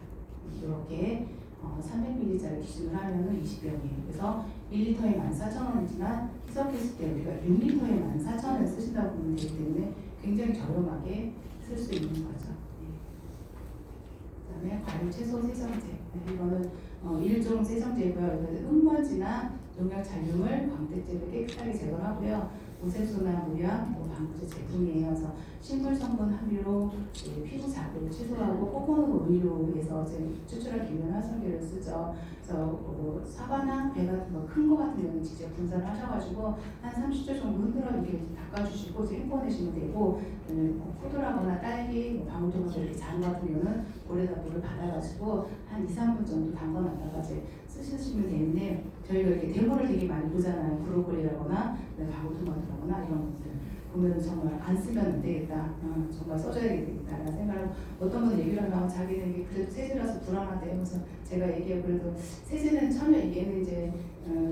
이렇게 300ml짜리 기준으로 하면 20병이에요. 그래서 1리터에 14,000원이지만 희석했을 때 우리가 6리터에 14,000원을 쓰신다고 보면 되기 때문에 굉장히 저렴하게 쓸 수 있는 거죠. 그다음에 과일 채소 세정제. 이거는 일종 세정제고요. 이거는 흙먼지나 농약 잔류물, 광택제를 깨끗하게 제거하고요. 보색소나 무약, 방부제 제품이에요. 그래서 식물 성분 함유로 피부 자극을 최소화하고 코코넛 오일로 해서 추출한 기면 활성제를 쓰죠. 그래서 사과나 배 같은 거 큰 거 같은 경우는 직접 분사를 하셔가지고 한 30초 정도 흔들어 이렇게 닦아주시고 헹궈내시면 되고 포도라거나 딸기, 방울토마토 이렇게 잔 같은 경우는 물에다 물을 받아가지고 한 2-3분 정도 담가놨다가 쓰시면 되는데 저희가 이렇게 데모를 되게 많이 보잖아요. 브로콜리라거나 방울토마토라거나 이런 것들 보면 정말 안 쓰면 안 되겠다. 정말 써줘야 되겠다라는 생각을 어떤 분은 얘기를 하면 자기는 이게 그래도 세제라서 불안하대. 그래서 제가 얘기해요. 그래도 세제는 얘는 이제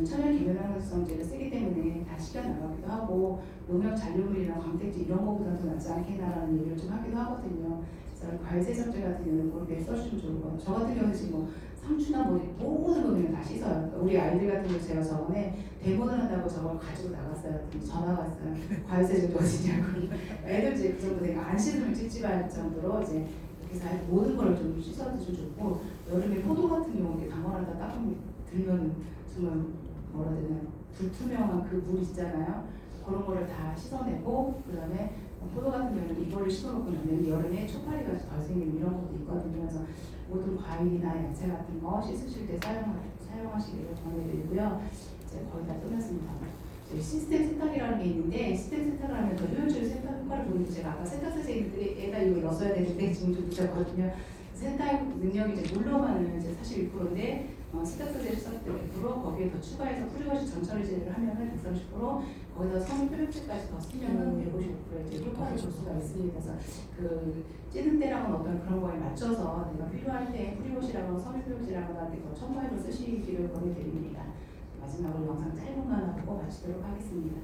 천연 기면활성제를 쓰기 때문에 다 식혀 나가기도 하고 농협 잔류물이나 광택제 이런 거보다는 더 낫지 않겠나라는 얘기를 좀 하기도 하거든요. 그래서 과일 세정제 같은 경우는 그렇게 써주시면 좋을 것 같아요. 저 같은 경우는 지금 뭐 상추나 뭐 모든 거 그냥 다 씻어요. 우리 아이들 같은 경우 제가 저번에 대본을 한다고 저걸 가지고 나갔어요. 전화가 왔어요. 과일 세정제 어디냐고. 애들 이제 그 정도 내가 안 씻으면 찝찝할 정도로 이제 이렇게 해서 모든 걸 좀 씻어주면 좋고 여름에 포도 같은 경우 이렇게 담아놨다 닦으면 들면 정말 뭐라 해야 되나 불투명한 그 물 있잖아요. 그런 거를 다 씻어내고 그다음에 포도 같은 경우는 이거를 씻어놓고 나면 여름에 초파리가 덜 생기는 이런 것도 있거든요. 그래서 모든 과일이나 야채 같은 거 씻으실 때 사용하시기를 권해드리고요. 이제 거의 다 끝났습니다. 시스템 세탁이라는 게 있는데 시스템 세탁을 하면 더 효율적인 세탁 효과를 보는데 제가 아까 세탁 선생님들에다 이거 넣어야 되는데 지금 좀 늦었거든요. 세탁 능력이 이제 물로만은 이제 41%인데 세탁소재를 썼을 때 100% 거기에 더 추가해서 프리워시 전처리제를 하면은 130% 거기다 섬유 표백제까지 더 쓰면은 155% 이제 효과를 볼 수가 있습니다. 그래서 그 찌는 때랑은 어떤 그런 거에 맞춰서 내가 필요할 때 프리워시라거나 섬유 표백제라거나 더 첨가해서 쓰시기를 권해드립니다. 마지막으로 영상 짧은 거 하나 보고 마치도록 하겠습니다.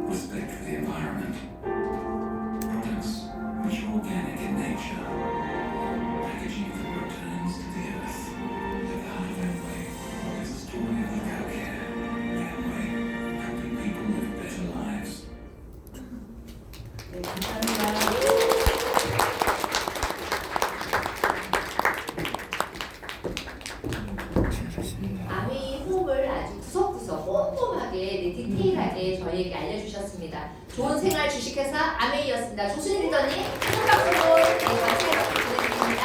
Respect for the environment. Products which are organic in nature. Packaging that returns to the earth. At the heart of Amway is a story of eco-care. Amway, helping people live better lives. 네, 감사합니다. 아미 호흡을 아주 구석구석 꼼꼼하게 디테일하게 저희에게 알려주셨습니다. 좋은 생활 주식회사 아메이였습니다. 조순희 리더님 큰 박수로 같이 보내드립니다.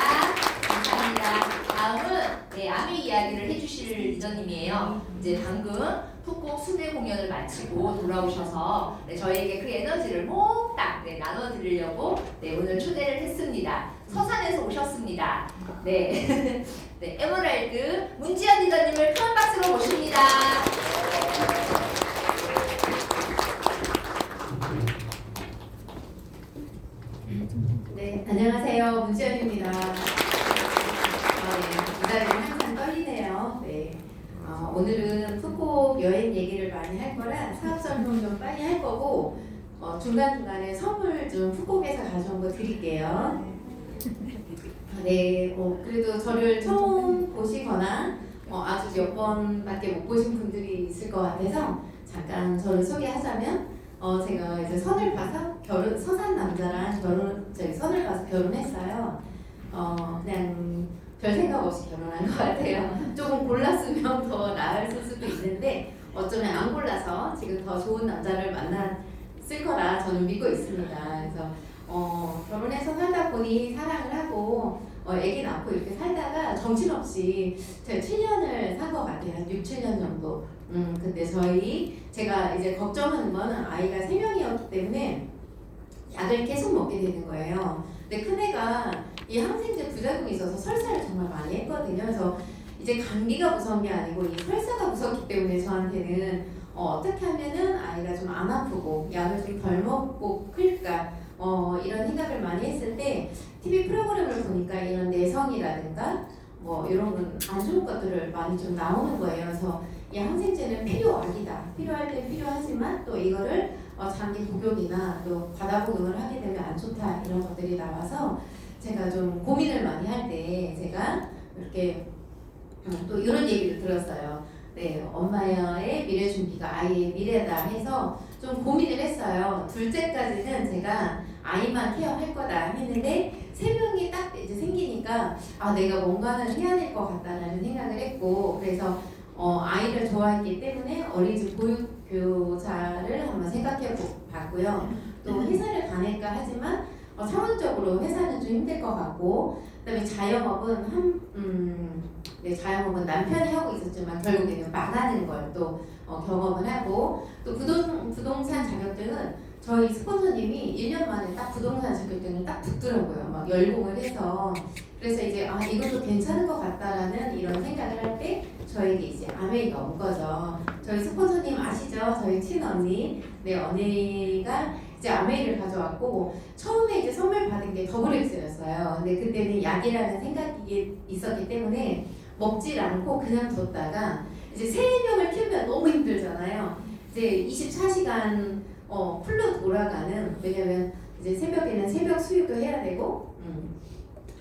감사합니다. 다음은 아메이 이야기를 해주실 리더님이에요. 이제 방금 푹꼭 순회 공연을 마치고 돌아오셔서 저희에게 그 에너지를 몽땅 나눠드리려고 오늘 초대를 했습니다. 서산에서 오셨습니다. 네, 에메랄드 문지연 리더님을 큰 박수로 모십니다. 네, 안녕하세요. 문지연입니다. 이 자리는 항상 떨리네요. 네. 오늘은 푸콕 여행 얘기를 많이 할 거라 사업 설명 좀 빨리 할 거고 중간중간에 선물 좀 푸콕에서 가져온 거 드릴게요. 네, 그래도 저를 처음 보시거나 아주 몇 번밖에 못 보신 분들이 있을 것 같아서 잠깐 저를 소개하자면 제가 이제 선을 봐서 서산 남자랑 선을 봐서 결혼했어요. 그냥 별 생각 없이 결혼한 것 같아요. 조금 골랐으면 더 나았을 수도 있는데 어쩌면 안 골라서 지금 더 좋은 남자를 만났을 거라 저는 믿고 있습니다. 그래서 결혼해서 살다 보니 사랑을 하고 애기 낳고 이렇게 살다가 정신없이 제가 7년을 산 것 같아요. 한 6, 7년 정도. 근데 제가 이제 걱정하는 거는 아이가 3명이었기 때문에 약을 계속 먹게 되는 거예요. 근데 큰애가 이 항생제 부작용이 있어서 설사를 정말 많이 했거든요. 그래서 이제 감기가 무서운 게 아니고 이 설사가 무섭기 때문에 저한테는 어떻게 하면은 아이가 좀 안 아프고 약을 좀 덜 먹고 클까 이런 생각을 많이 했을 때 TV 프로그램을 보니까 이런 내성이라든가 뭐 이런 건 안 좋은 것들을 많이 좀 나오는 거예요. 그래서 이 항생제는 필요하기다. 필요할 때 필요하지만 또 이거를 장기 복용이나 또 과다 복용을 하게 되면 안 좋다 이런 것들이 나와서 제가 좀 고민을 많이 할 때 제가 이렇게 또 이런 얘기를 들었어요. 네, 엄마의 미래 준비가 아이의 미래다 해서 좀 고민을 했어요. 둘째까지는 제가 아이만 케어할 거다 했는데 3명이 딱 이제 생기니까 내가 뭔가는 해야 될 것 같다라는 생각을 했고 그래서 아이를 좋아했기 때문에 어린이집 보육교사를 한번 생각해 봤고요. 또 회사를 다닐까 하지만 상황적으로 회사는 좀 힘들 것 같고 그다음에 자영업은 자영업은 남편이 하고 있었지만 결국에는 망하는 걸 또 경험을 하고 또 부동산 자격증은 저희 스폰서님이 1년 만에 딱 부동산 자격증을 딱 붙더라고요. 막 열공을 해서. 그래서 이제 아 이것도 괜찮은 것 같다라는 이런 생각을 할 때 저에게 이제 아메이가 온 거죠. 저희 스폰서님 아시죠? 저희 친언니. 네, 언니가 이제 아메이를 가져왔고 처음에 이제 선물 받은 게 더블엑스였어요. 근데 그때는 약이라는 생각이 있었기 때문에 먹질 않고 그냥 뒀다가 이제 3명을 키우면 너무 힘들잖아요. 이제 24시간 풀로 돌아가는, 왜냐면 이제 새벽에는 새벽 수유도 해야 되고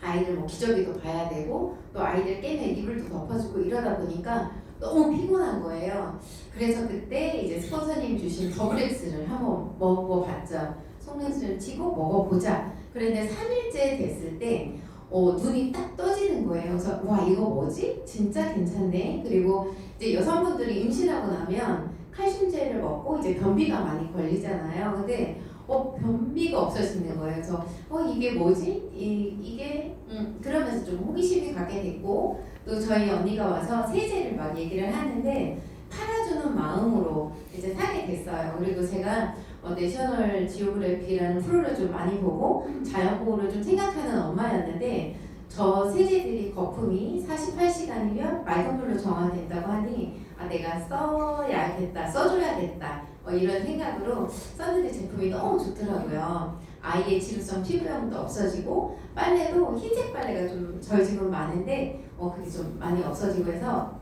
아이들 뭐 기저귀도 봐야 되고 또 아이들 깨면 이불도 덮어주고 이러다 보니까 너무 피곤한 거예요. 그래서 그때 이제 스폰서님 주신 더블엑스를 한번 먹어봤죠. 속눈썹을 치고 먹어보자. 그런데 3일째 됐을 때 눈이 딱 떠지는 거예요. 그래서 와 이거 뭐지? 진짜 괜찮네. 그리고 이제 여성분들이 임신하고 나면 칼슘제를 먹고 이제 변비가 많이 걸리잖아요. 근데 변비가 없어지는 거예요. 그래서 이게 뭐지? 이게 그러면서 좀 호기심이 가게 됐고 또 저희 언니가 와서 세제를 막 얘기를 하는데 팔아주는 마음으로 이제 사게 됐어요. 그리고 제가 내셔널 지오그래피라는 프로를 좀 많이 보고 자연보호를 좀 생각하는 엄마였는데 저 세제들이 거품이 48시간이면 맑은 물로 정화된다고 하니 내가 써야겠다, 써줘야겠다 이런 생각으로 썼는데 제품이 너무 좋더라고요. 아이의 지루성 피부염도 없어지고 빨래도 흰색 빨래가 좀 저희 집은 많은데 그게 좀 많이 없어지고 해서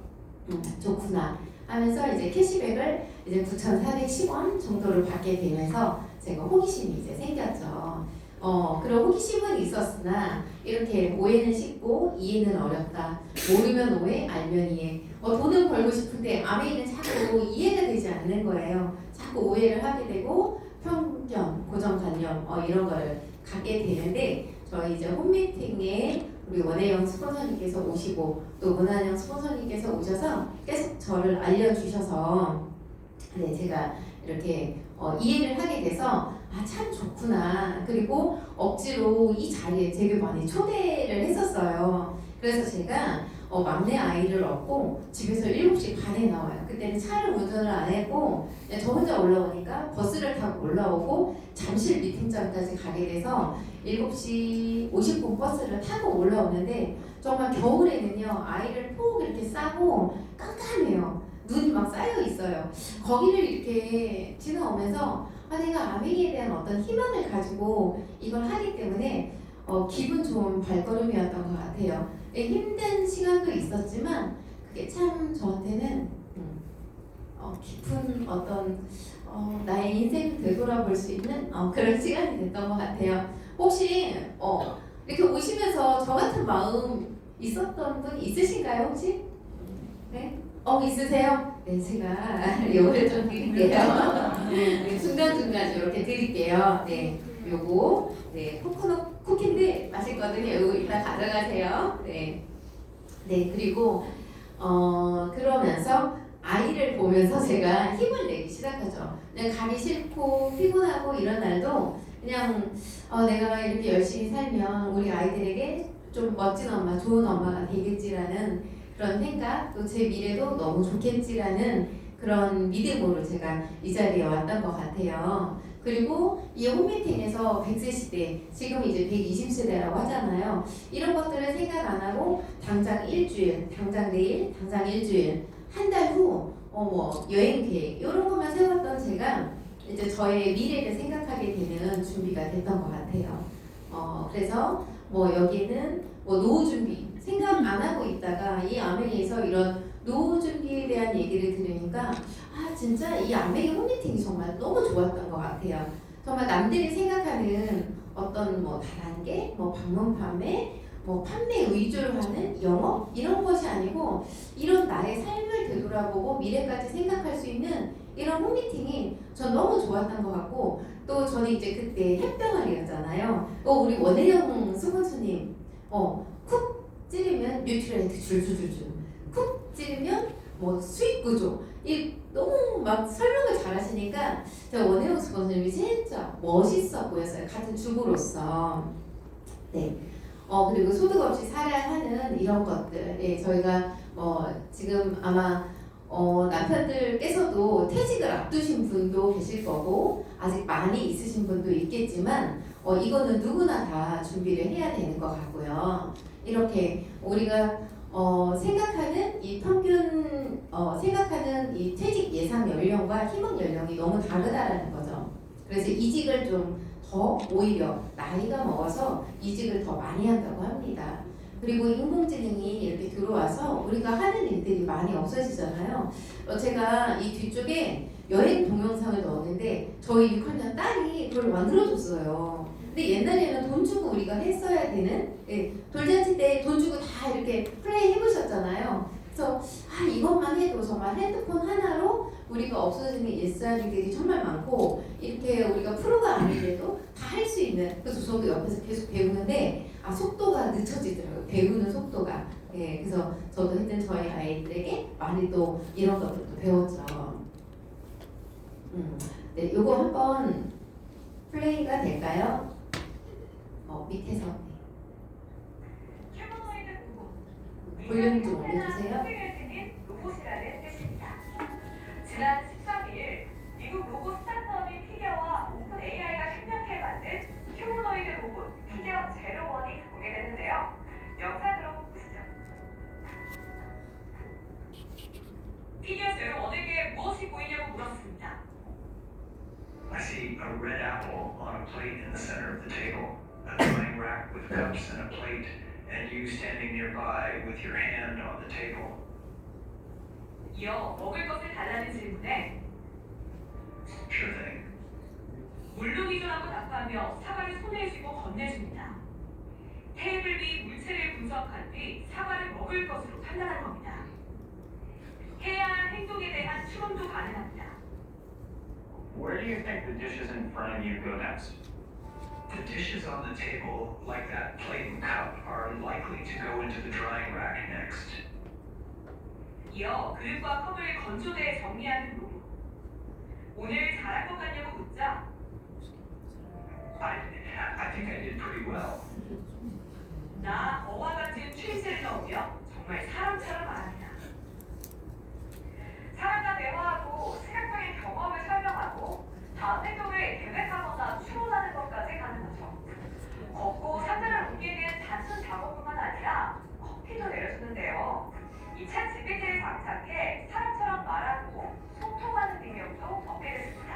좋구나 하면서 이제 캐시백을 이제 9,410원 정도를 받게 되면서 제가 호기심이 이제 생겼죠. 그런 호기심은 있었으나 이렇게 오해는 쉽고 이해는 어렵다. 모르면 오해, 알면 이해. 돈을 벌고 싶은데 아메이는 자꾸 이해가 되지 않는 거예요. 자꾸 오해를 하게 되고 편견, 고정관념 이런 거를 갖게 되는데 저희 이제 홈미팅에 우리 원혜영 스폰서님께서 오시고 또 문한영 스폰서님께서 오셔서 계속 저를 알려주셔서 네 제가 이렇게 이해를 하게 돼서 참 좋구나. 그리고 억지로 이 자리에 되게 많이 초대를 했었어요. 그래서 제가 막내 아이를 얻고 집에서 7시 반에 나와요. 그때는 차를 운전을 안 했고 저 혼자 올라오니까 버스를 타고 올라오고 잠실 미팅장까지 가게 돼서 7시 50분 버스를 타고 올라오는데 정말 겨울에는요 아이를 푹 이렇게 싸고 깜깜해요. 눈이 막 쌓여 있어요. 거기를 이렇게 지나오면서 내가 아메이에 대한 어떤 희망을 가지고 이걸 하기 때문에 기분 좋은 발걸음이었던 것 같아요. 힘든 시간도 있었지만 그게 참 저한테는 깊은 어떤 나의 인생을 되돌아볼 수 있는 그런 시간이 됐던 것 같아요. 혹시 이렇게 오시면서 저 같은 마음 있었던 분 있으신가요 혹시? 네? 있으세요? 네, 제가 요거를 좀 드릴게요. 네, 중간중간 이렇게 드릴게요. 네, 요거 코코넛 쿠키인데 맛있거든요. 요거 이따 가져가세요. 네, 그리고 그러면서 아이를 보면서 제가 힘을 내기 시작하죠. 그냥 가기 싫고 피곤하고 이런 날도 그냥 내가 이렇게 열심히 살면 우리 아이들에게 좀 멋진 엄마, 좋은 엄마가 되겠지라는 그런 생각, 또 제 미래도 너무 좋겠지라는 그런 믿음으로 제가 이 자리에 왔던 것 같아요. 그리고 이 홈미팅에서 100세 시대, 지금 이제 120세대라고 하잖아요. 이런 것들을 생각 안 하고 당장 일주일, 당장 내일, 당장 일주일, 한 달 후, 여행 계획 이런 것만 세웠던 제가 이제 저의 미래를 생각하게 되는 준비가 됐던 것 같아요. 그래서 여기는 노후 준비 생각 안 하고 있다가 이 아메이에서 이런 노후 준비에 대한 얘기를 들으니까 진짜 이 아메이 홈미팅이 정말 너무 좋았던 것 같아요. 정말 남들이 생각하는 어떤 다단계, 방문 판매, 판매 위주로 하는 영업 이런 것이 아니고 이런 나의 삶을 되돌아보고 미래까지 생각할 수 있는 이런 홈미팅이 전 너무 좋았던 것 같고 또 저는 이제 그때 협동아리였잖아요. 우리 원혜영 스폰서님 쿡 찌르면 뉴트럴레이트 줄줄줄줄 쿡 찌르면 수익 구조 이 너무 막 설명을 잘하시니까 제가 원혜영 스폰서님이 진짜 멋있어 보였어요. 같은 주부로서. 네. 그리고 소득 없이 살아야 하는 이런 것들. 예, 저희가 지금 아마 남편들께서도 퇴직을 앞두신 분도 계실 거고 아직 많이 있으신 분도 있겠지만 이거는 누구나 다 준비를 해야 되는 것 같고요. 이렇게 우리가 생각하는 이 평균 생각하는 이 퇴직 예상 연령과 희망 연령이 너무 다르다라는 거죠. 그래서 이직을 좀 더 오히려 나이가 먹어서 이직을 더 많이 한다고 합니다. 그리고 인공지능이 이렇게 들어와서 우리가 하는 일들이 많이 없어지잖아요. 제가 이 뒤쪽에 여행 동영상을 넣었는데 저희 6학년 딸이 그걸 만들어줬어요. 근데 옛날에는 돈 주고 우리가 했어야 되는 돌잔치 때 돈 주고 다 이렇게 플레이 해보셨잖아요. 그래서 이것만 해도 정말 핸드폰 하나로 우리가 없어지는 일상들이 정말 많고 이렇게 우리가 프로가 아닌데도 다 할 수 있는 그래서 저도 옆에서 계속 배우는데 속도가 늦춰지더라고요. 배우는 속도가. 그래서 저도 하여튼 저희 아이들에게 많이 또 이런 것들도 배웠죠. 네, 요거 한번 플레이가 될까요? 밑에서 볼륨 좀 올려주세요. 로봇이라는 뜻입니다. 지난 13일 미국 로봇 스타트업인 피겨와 오픈 AI가 협력해 만든 휴머노이드 로봇 피겨 제로원이 공개됐는데요. 영상으로 보시죠. 피겨 제로원에게 무엇이 보이냐고 물었습니다. I see a red apple on a plate in the center of the table, a drying rack with cups and a plate, and you standing nearby with your hand on the table. 이어 먹을 것을 달라는 질문에 Sure thing. 물론이죠라고 답하며 사과를 손에 쥐고 건네줍니다. 테이블 위 물체를 분석한 뒤 사과를 먹을 것으로 판단한 겁니다. 해야 할 행동에 대한 추론도 가능합니다. Where do you think the dishes in front of you go next? The dishes on the table, like that plate and cup, are likely to go into the drying rack next. 이어 그릇과 컵을 건조대에 정리하는 로봇. 오늘 잘할 것 같냐고 묻자 I think I did pretty well. 나 어와 같은 트윗을 넣으며 정말 사람처럼 말합니다. 사람과 대화하고 시각적인 경험을 설명하고 다음 행동을 계획하거나 추론하는 것까지 가능하죠. 걷고 상자를 옮기는 단순 작업뿐만 아니라 커피도 내려주는데요. 이 챗 GPT를 장착해 사람처럼 말하고 소통하는 능력도 업데이트했습니다.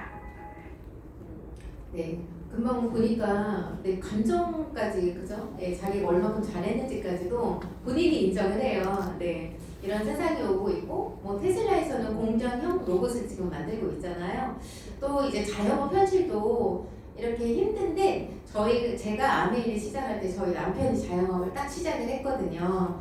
네, 금방 보니까 감정까지 그죠? 자기가 얼마큼 잘했는지까지도 본인이 인정을 해요. 네, 이런 세상이 오고 있고 뭐 테슬라에서는 공정형 로봇을 지금 만들고 있잖아요. 또 이제 자영업 현실도 이렇게 힘든데 제가 아메이를 시작할 때 저희 남편이 자영업을 딱 시작을 했거든요.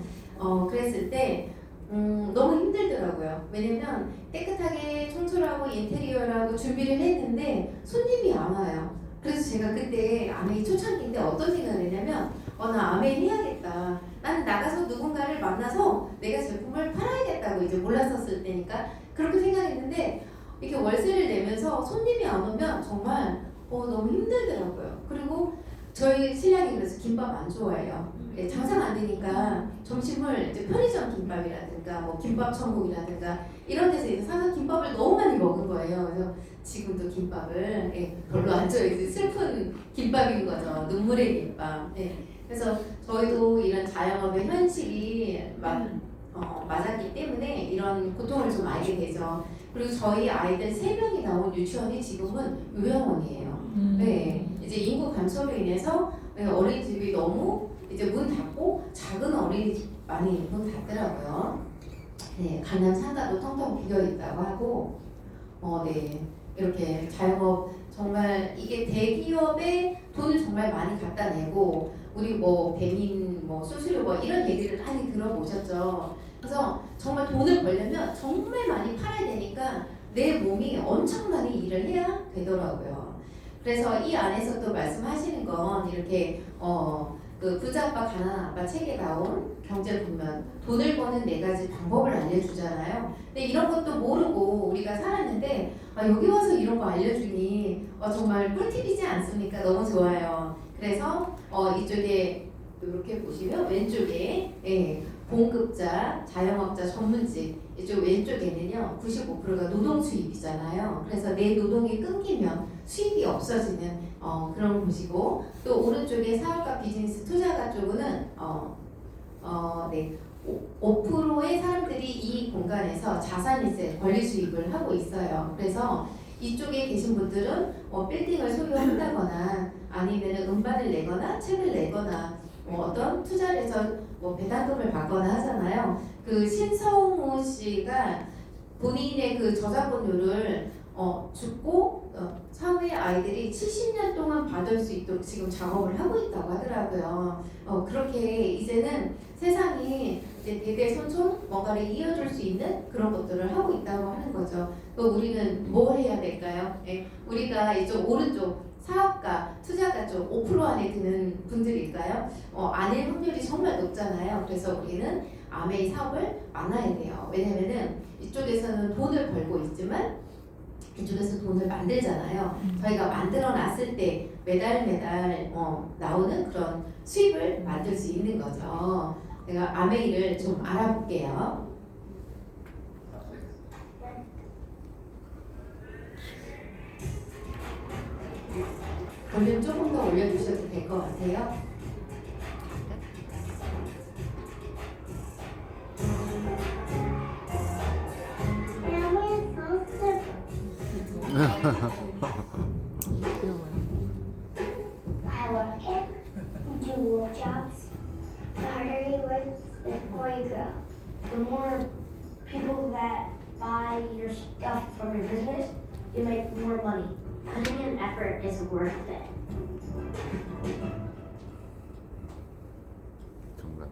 그랬을 때 너무 힘들더라고요. 왜냐면 깨끗하게 청소하고 인테리어라고 준비를 했는데 손님이 안 와요. 그래서 제가 그때 아메이 초창기 때 어떤 생각을 했냐면 나 아메이 해야겠다. 나는 나가서 누군가를 만나서 내가 제품을 팔아야겠다고 이제 몰랐었을 때니까 그렇게 생각했는데 이렇게 월세를 내면서 손님이 안 오면 정말 너무 힘들더라고요. 그리고 저희 신랑이 그래서 김밥 안 좋아해요. 장사가 안 되니까 점심을 이제 편의점 김밥이라든가 뭐 김밥 천국이라든가 이런 데서 이제 사서 김밥을 너무 많이 먹은 거예요. 그래서 지금도 김밥을 별로 안 좋아해요. 슬픈 김밥인 거죠. 눈물의 김밥. 그래서 저희도 이런 자영업의 현실이 맞았기 때문에 이런 고통을 좀 알게 되죠. 그리고 저희 아이들 3명이 나온 유치원이 지금은 요양원이에요. 네, 이제 인구 감소로 인해서 어린이집이 너무 이제 문 닫고 작은 어린이집 많이 문 닫더라고요. 네, 강남 상가도 텅텅 비어 있다고 하고, 네, 이렇게 자영업 정말 이게 대기업에 돈을 정말 많이 갖다 내고 우리 뭐 배민 뭐 수수료 뭐 이런 얘기를 많이 들어보셨죠. 그래서 정말 돈을 벌려면 정말 많이 팔아야 되니까 내 몸이 엄청 많이 일을 해야 되더라고요. 그래서 이 안에서 또 말씀하시는 건 이렇게 그 부자 아빠 가난한 아빠 책에 나온 경제 보면 돈을 버는 4가지 방법을 알려주잖아요. 근데 이런 것도 모르고 우리가 살았는데 여기 와서 이런 거 알려주니 정말 꿀팁이지 않습니까? 너무 좋아요. 그래서 이쪽에 이렇게 보시면 왼쪽에 봉급자, 자영업자, 전문직 이쪽 왼쪽에는요 95%가 노동 수입이잖아요. 그래서 내 노동이 끊기면 수입이 없어지는 그런 곳이고 또 오른쪽에 사업가, 비즈니스, 투자가 쪽은 5%의 사람들이 이 공간에서 자산이세, 권리 수입을 하고 있어요. 그래서 이쪽에 계신 분들은 빌딩을 소유한다거나 아니면 음반을 내거나 책을 내거나 어떤 투자를 해서 배당금을 받거나 하잖아요. 그 신성우 씨가 본인의 그 저작권료를 죽고 사회 아이들이 70년 동안 받을 수 있도록 지금 작업을 하고 있다고 하더라고요. 그렇게 이제는 세상이 이제 대대손손 뭔가를 이어줄 수 있는 그런 것들을 하고 있다고 하는 거죠. 또 우리는 뭘 해야 될까요? 우리가 이쪽 오른쪽 사업가, 투자가 쪽 5% 안에 드는 분들일까요? 아닐 확률이 정말 높잖아요. 그래서 우리는 아메이 사업을 만나야 돼요. 왜냐면은 이쪽에서는 돈을 벌고 있지만 이쪽에서 돈을 만들잖아요. 저희가 만들어 놨을 때 매달 나오는 그런 수입을 만들 수 있는 거죠. 제가 아메이를 좀 알아볼게요. 볼륨 조금 더 올려주셔도 될 것 같아요. I work it, do more jobs. The harder you work, the more you grow. The more people that buy your stuff from your business, you make more money. Putting in effort is worth it.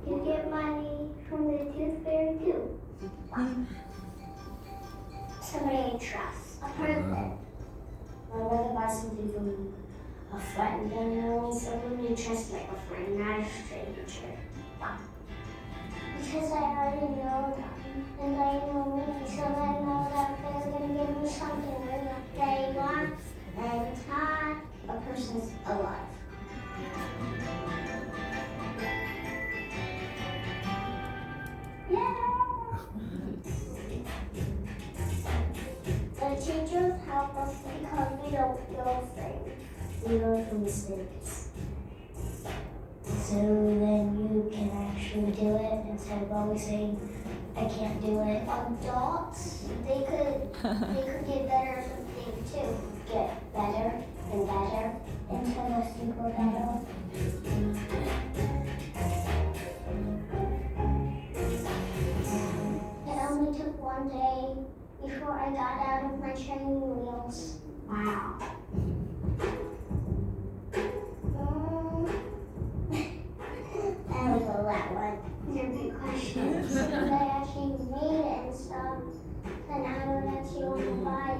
You get money from the tooth fairy too. Somebody you trust, a person. My brother buys something from a friend, and only someone you trust, like a friend, not a stranger. Because I already know them, and they know me, so I know that they're gonna give me something when they want, and it's not a person's alive. Yeah. The teachers help us because we don't feel afraid. We learn from mistakes. So then you can actually do it instead of always saying, I can't do it. Adults, they could get better at something too. Get better and better until those people get old. It only took one day before I got out of my training wheels. Wow. That was a lot one. They're big questions. But I actually made it and stuff. Then I would actually want to buy it.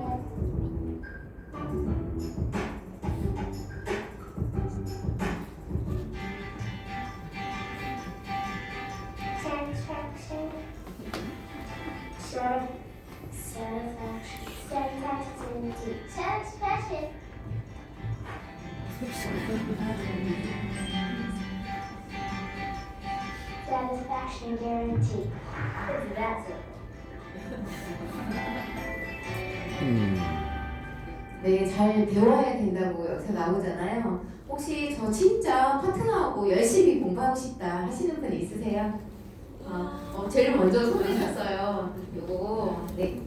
Satisfaction. Satisfaction. Satisfaction. Satisfaction guarantee. That's it. 네, 잘 배워야 된다고 여기서 나오잖아요. 혹시 저 진짜 파트너하고 열심히 공부하고 싶다 하시는 분 있으세요? 제일 먼저 손을 줬어요. 요거 네.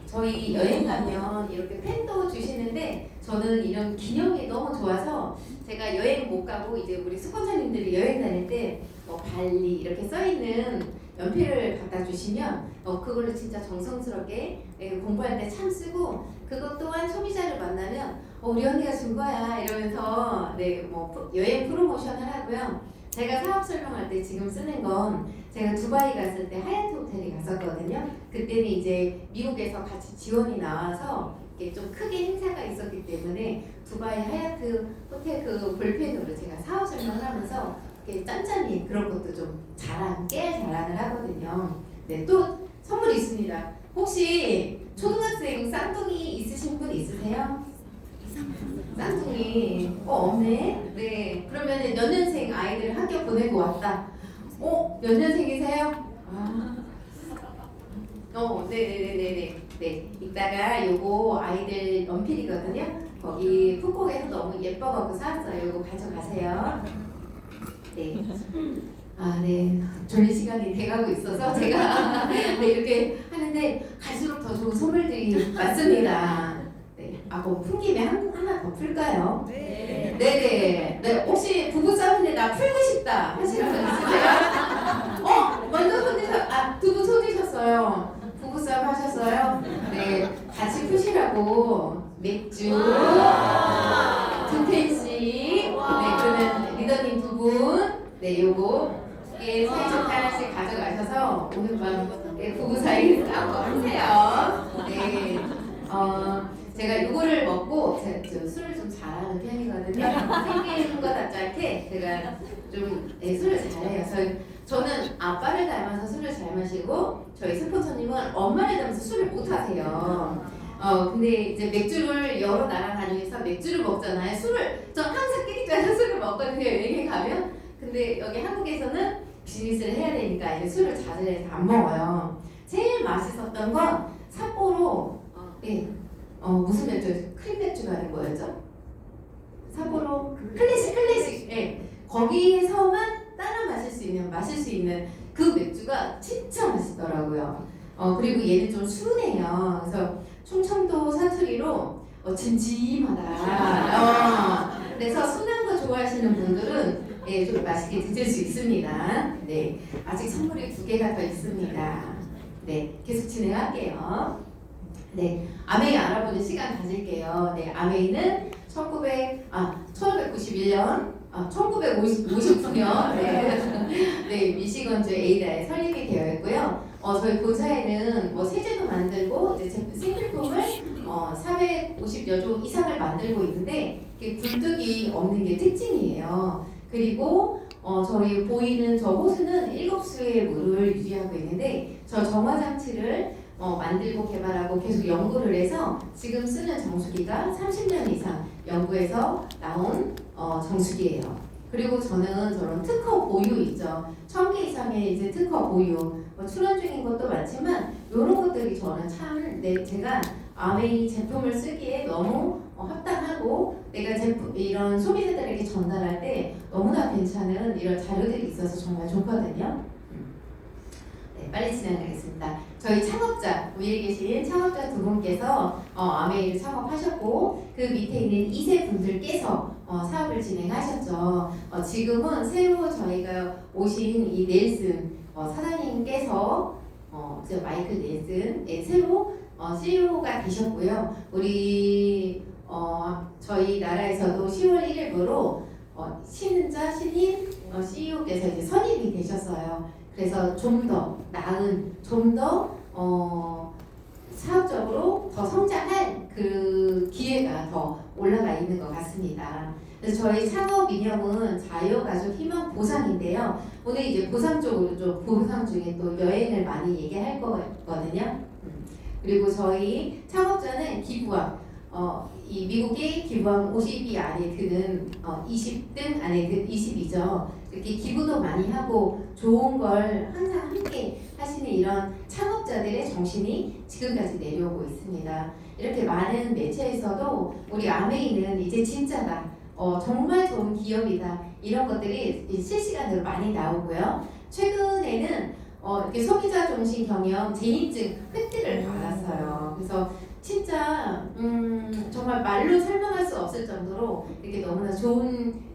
저희 여행 가면 이렇게 펜도 주시는데 저는 이런 기념이 너무 좋아서 제가 여행 못 가고 이제 우리 스폰서님들이 여행 다닐 때 발리 이렇게 써 있는 연필을 갖다 주시면 그걸로 진짜 정성스럽게 공부할 때 참 쓰고 그것 또한 소비자를 만나면 우리 언니가 준 거야 이러면서 여행 프로모션을 하고요. 제가 사업 설명할 때 지금 쓰는 건 제가 두바이 갔을 때 하얏트 호텔에 갔었거든요. 그때는 이제 미국에서 같이 지원이 나와서 이렇게 좀 크게 행사가 있었기 때문에 두바이 하얏트 호텔 그 볼펜으로 제가 사업 설명을 하면서 이렇게 짠짠이 그런 것도 좀 깨알 자랑을 하거든요. 네, 또 선물이 있습니다. 혹시 초등학생 쌍둥이 있으신 분 있으세요? 쌍둥이 없네. 네, 그러면은 연년생 아이들 학교 보내고 왔다. 몇 년생이세요? 네네네네네. 네, 이따가 요거 아이들 연필이거든요. 거기 푸콕에서 너무 예뻐갖고 사왔어요. 요거 가져가세요. 네. 네. 졸린 시간이 돼가고 있어서 제가 네, 이렇게 하는데 갈수록 더 좋은 선물들이 많습니다. 네. 그럼 푼 김에 하나 더 풀까요? 네. 네네. 네. 혹시 부부싸움인데 나 풀고 싶다 하시는 분 있으세요? 먼저 두 분 손드셨어요. 부부싸움 하셨어요? 네. 같이 푸시라고 맥주 두 캔씩. 네. 그러면 리더님 두 분. 네. 요거 사이좋게 하나씩 가져가셔서 오늘 밤 부부 사이 싸움 하세요. 네. 제가 요거를 먹고 제가 술을 좀 잘하는 편이거든요. 생긴 것답지 않게 제가 좀 술을 잘해요. 저는 아빠를 닮아서 술을 잘 마시고 저희 스폰서님은 엄마를 닮아서 술을 못 하세요. 근데 이제 맥주를 여러 나라 다니면서 맥주를 먹잖아요. 전 항상 끼리까지 술을 먹거든요. 여행에 가면. 근데 여기 한국에서는 비즈니스를 해야 되니까 이제 술을 자주 해서 안 먹어요. 제일 맛있었던 건 삿포로 무슨 맥주? 크림 맥주가 아닌 거였죠? 삿포로 클래식. 거기에서만 따라 마실 수 있는 그 맥주가 진짜 맛있더라고요. 그리고 얘는 좀 순해요. 그래서 충청도 사투리로 진지하다. 그래서 순한 거 좋아하시는 분들은 좀 맛있게 드실 수 있습니다. 네, 아직 선물이 2개가 더 있습니다. 네, 계속 진행할게요. 네, 아메이 알아보는 시간 가질게요. 네, 아메이는 1991년, 1959년 네, 미시건주 에이다에 설립이 되어 있고요. 저희 본사에는 세제도 만들고 이제 생필품을 450여 종 이상을 만들고 있는데 굴뚝이 없는 게 특징이에요. 그리고 저희 보이는 저 호수는 7수의 물을 유지하고 있는데 저 정화 장치를 만들고 개발하고 계속 연구를 해서 지금 쓰는 정수기가 30년 이상 연구해서 나온 정수기예요. 그리고 저는 저런 특허 보유 있죠. 1000개 이상의 이제 특허 보유 출원 중인 것도 많지만 이런 것들이 저는 참 제가 아메이 제품을 쓰기에 너무 합당하고 내가 이런 소비자들에게 전달할 때 너무나 괜찮은 이런 자료들이 있어서 정말 좋거든요. 네, 빨리 진행하겠습니다. 저희 창업자, 위에 계신 창업자 두 분께서 아메이를 창업하셨고 그 밑에 있는 2세 분들께서 사업을 진행하셨죠. 지금은 새로 저희가 오신 이 넬슨 사장님께서 마이클 넬슨 새로 CEO가 되셨고요. 우리 저희 나라에서도 10월 1일부로 신임 CEO께서 이제 선임이 되셨어요. 그래서 좀 더 나은, 좀 더 사업적으로 더 성장할 그 기회가 더 올라가 있는 것 같습니다. 그래서 저희 창업 이념은 자유가족 희망 보상인데요. 오늘 이제 보상 쪽으로 좀 보상 중에 또 여행을 많이 얘기할 거거든요. 그리고 저희 창업자는 기부왕, 이 미국의 기부왕 50위 안에 드는 20등 안에 드 20위죠. 이렇게 기부도 많이 하고 좋은 걸 항상 함께 하시는 이런 창업자들의 정신이 지금까지 내려오고 있습니다. 이렇게 많은 매체에서도 우리 아메이는 이제 진짜다, 정말 좋은 기업이다, 이런 것들이 실시간으로 많이 나오고요. 최근에는 이렇게 소비자 중심 경영 재인증 획득을 받았어요. 그래서 진짜 정말 말로 설명할 수 없을 정도로 이렇게 너무나 좋은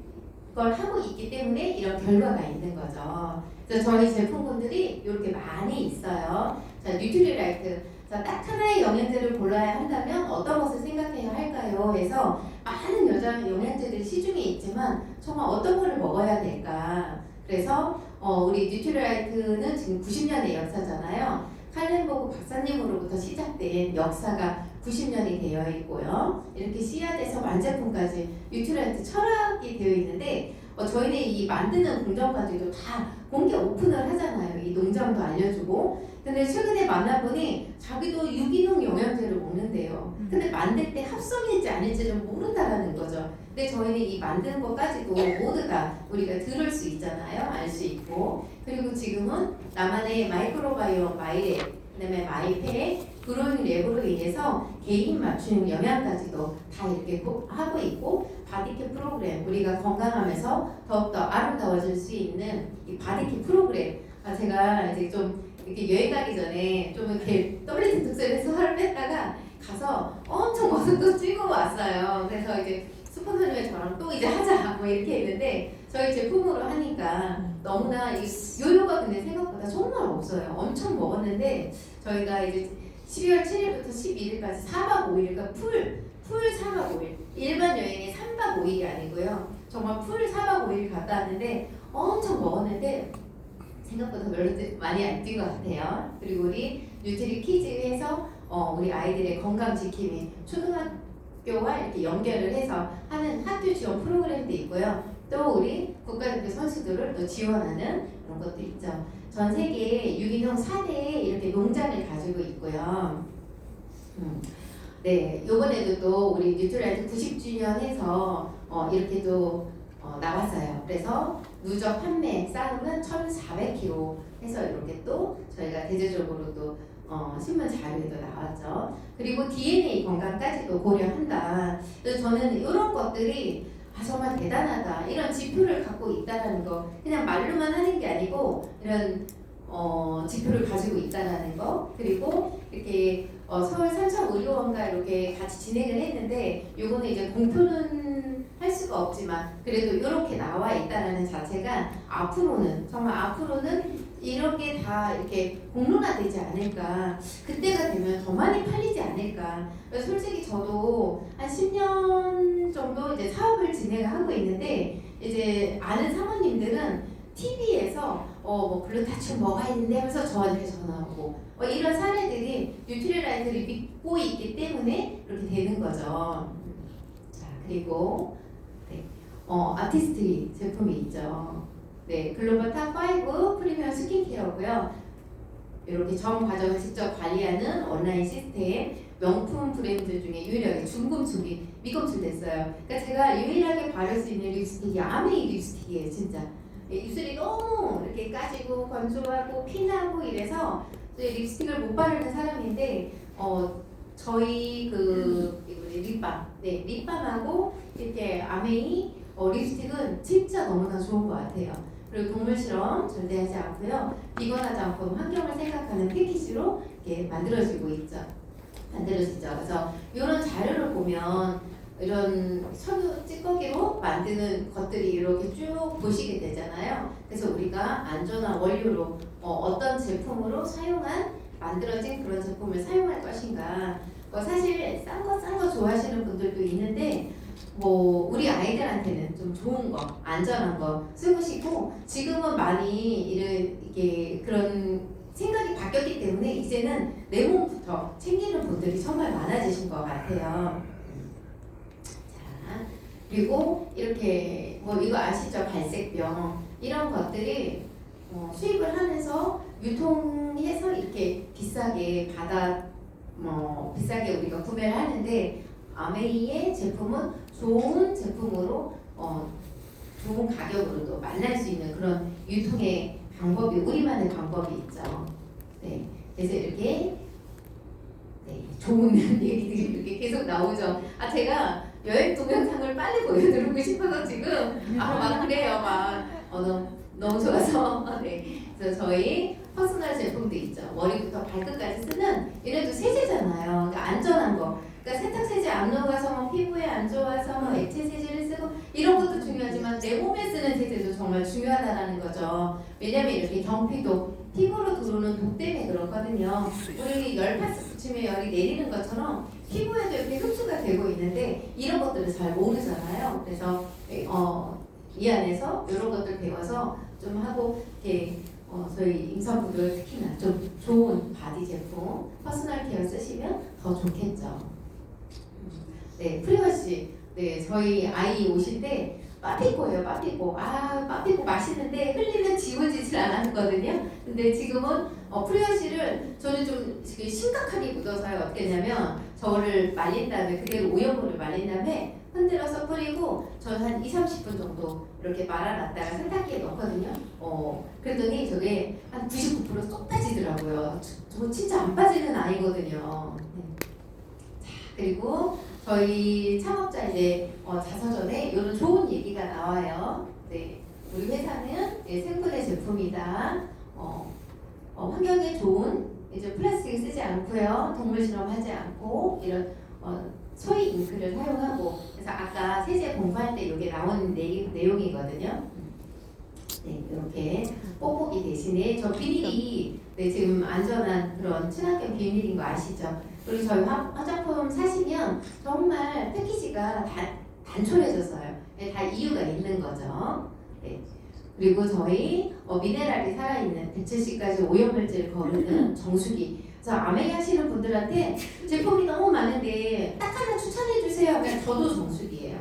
걸 하고 있기 때문에 이런 결과가 있는 거죠. 그래서 저희 제품군들이 이렇게 많이 있어요. 자, 뉴트리라이트. 자, 딱 하나의 영양제를 골라야 한다면 어떤 것을 생각해야 할까요? 해서 많은 여자 영양제들이 시중에 있지만 정말 어떤 거를 먹어야 될까? 그래서 우리 뉴트리라이트는 지금 90년의 역사잖아요. 칼렌버그 박사님으로부터 시작된 역사가 90년이 되어 있고요. 이렇게 씨앗에서 완제품까지 뉴트리라이트 철학이 되어 있는데 저희는 이 만드는 공정까지도 다 공개 오픈을 하잖아요. 이 농장도 알려주고. 근데 최근에 만나보니 자기도 유기농 영양제를 먹는데요. 근데 만들 때 합성일지 아닐지를 모른다라는 거죠. 근데 저희는 이 만드는 것까지도 모두 다 우리가 들을 수 있잖아요. 알 수 있고. 그리고 지금은 나만의 마이크로바이옴 마이랩, 그다음에 마이페, 그런 랩으로 인해서 개인 맞춤 영양까지도 다 이렇게 하고 있고, 바디케어 프로그램, 우리가 건강하면서 더욱더 아름다워질 수 있는 이 바디케어 프로그램. 제가 이제 좀 이렇게 여행 가기 전에 좀 이렇게 WT 특별에서 하루 뺐다가 가서 엄청 모습도 찍어 왔어요. 그래서 이제 스폰서님이 저랑 또 이제 하자 뭐 이렇게 했는데, 저희 제품으로 하니까 너무나 이 요요가 근데 생각보다 정말 없어요. 엄청 먹었는데 저희가 이제 12월 7일부터 12일까지 4박 5일, 그러니까 풀 4박 5일, 일반 여행이 3박 5일이 아니고요. 정말 풀 4박 5일 갔다 왔는데 엄청 먹었는데 생각보다 별로 많이 안 뛴 것 같아요. 그리고 우리 뉴트리 키즈에서 우리 아이들의 건강 지킴이 초등학교와 이렇게 연결을 해서 하는 학교 지원 프로그램도 있고요. 또 우리 국가대표 선수들을 또 지원하는 그런 것도 있죠. 전 세계 유기농 4대 이렇게 농장을 가지고 있고요. 네, 요번에도 또 우리 뉴트리라이트 90주년 해서 이렇게 또 나왔어요. 그래서 누적 판매 쌓으면 1,400kg 해서 이렇게 또 저희가 대대적으로 또 신문 자료에도 나왔죠. 그리고 DNA 건강까지도 고려한다. 그래서 저는 이런 것들이 정말 대단하다. 이런 지표를 갖고 있다라는 거, 그냥 말로만 하는 게 아니고 이런 지표를 가지고 있다라는 거. 그리고 이렇게 서울 삼성의료원과 이렇게 같이 진행을 했는데, 요거는 이제 공표는 할 수가 없지만 그래도 이렇게 나와 있다라는 자체가 앞으로는 이런 게 다 이렇게 공론화되지 않을까. 그때가 되면 더 많이 팔리지 않을까. 솔직히 저도 한 10년 정도 이제 사업을 진행하고 있는데, 이제 아는 사모님들은 TV에서 뭐 글루타치온 뭐가 있는데 하면서 저한테 전화오고 이런 사례들이 뉴트리라이트를 믿고 있기 때문에 이렇게 되는 거죠. 자, 그리고 네, 아티스트리 제품이 있죠. 네, 글로벌 탑5 프리미엄 스킨케어고요. 이렇게 전 과정을 직접 관리하는 온라인 시스템, 명품 브랜드 중에 유일하게 중금속이 미검출됐어요. 그러니까 제가 유일하게 바를 수 있는 립스틱이 아메이 립스틱이에요, 진짜. 입술이 너무 이렇게 까지고 건조하고 피나고 이래서 립스틱을 못 바르는 사람인데, 저희 립밤, 네, 립밤하고 이렇게 아메이 립스틱은 진짜 너무나 좋은 것 같아요. 그리고 동물 실험 절대 하지 않고요. 비건하지 않고 환경을 생각하는 패키지로 이렇게 만들어지고 있죠. 그래서 이런 자료를 보면 이런 석유 찌꺼기로 만드는 것들이 이렇게 쭉 보시게 되잖아요. 그래서 우리가 안전한 원료로 어떤 제품으로 만들어진 그런 제품을 사용할 것인가. 사실 싼 거 좋아하시는 분들도 있는데, 뭐 우리 아이들한테는 좀 좋은 거, 안전한 거 쓰고 싶고, 지금은 많이 이게 그런 생각이 바뀌었기 때문에 이제는 내 몸부터 챙기는 분들이 정말 많아지신 것 같아요. 자, 그리고 이렇게 뭐 이거 아시죠? 갈색병 이런 것들이 수입을 하면서 유통해서 이렇게 비싸게 비싸게 우리가 구매를 하는데, 아메이의 제품은 좋은 제품으로 좋은 가격으로도 만날 수 있는 그런 유통의 방법이, 우리만의 방법이 있죠. 네, 그래서 이렇게 좋은 얘기들이 이렇게 계속 나오죠. 제가 여행 동영상을 빨리 보여드리고 싶어서 지금 막 그래요. 너무 좋아서. 네, 그래서 저희 퍼스널 제품도 있죠. 머리부터 발끝까지 쓰는, 얘네도 세제잖아요. 그러니까 안전한 거. 그러니까 세탁 세제 안 녹아서 뭐 피부에 안 좋아서 뭐 액체 세제를 쓰고 이런 것도 중요하지만 내 몸에 쓰는 세제도 정말 중요하다는 거죠. 왜냐면 이렇게 경피도, 피부로 들어오는 독 때문에 그렇거든요. 우리 열파스 붙이면 열이 내리는 것처럼 피부에도 이렇게 흡수가 되고 있는데, 이런 것들을 잘 모르잖아요. 그래서 이 안에서 이런 것들 배워서 좀 하고, 이렇게 저희 임산부들 특히나 좀 좋은 바디 제품, 퍼스널 케어 쓰시면 더 좋겠죠. 네, 프리버시. 네, 저희 아이 옷인데 빠삐꼬예요, 빠삐꼬. 아, 빠삐꼬 맛있는데 흘리면 지워지질 않았거든요. 근데 지금은 프레어실을 저는 좀 심각하게 묻어서요. 어떻게 했냐면 저를 말린 다음에 그대로 오염물을 말린 다음에 흔들어서 뿌리고 저는 한 2-30분 정도 이렇게 말아놨다가 세탁기에 넣거든요. 그랬더니 저게 한 99% 쏙 빠지더라고요. 저 진짜 안 빠지는 아이거든요. 네. 자, 그리고 저희 창업자 이제 자서전에 이런 좋은 얘기가 나와요. 네, 우리 회사는 생분해 제품이다. 환경에 좋은 이제 플라스틱을 쓰지 않고요. 동물 실험하지 않고 이런 소위 잉크를 사용하고 그래서 아까 세제 공부할 때 이게 나온 내용이거든요. 네, 이렇게 뽁뽁이 대신에 저 비닐이 네, 지금 안전한 그런 친환경 비닐인 거 아시죠? 그리고 저희 화장품 사시면 정말 패키지가 단촐해졌어요. 네, 다 이유가 있는 거죠. 네. 그리고 저희 미네랄이 살아있는 170가지 오염물질 거르는 정수기. 그래서 아메이 하시는 분들한테 제품이 너무 많은데 딱 하나 추천해 주세요. 그냥 저도 정수기예요.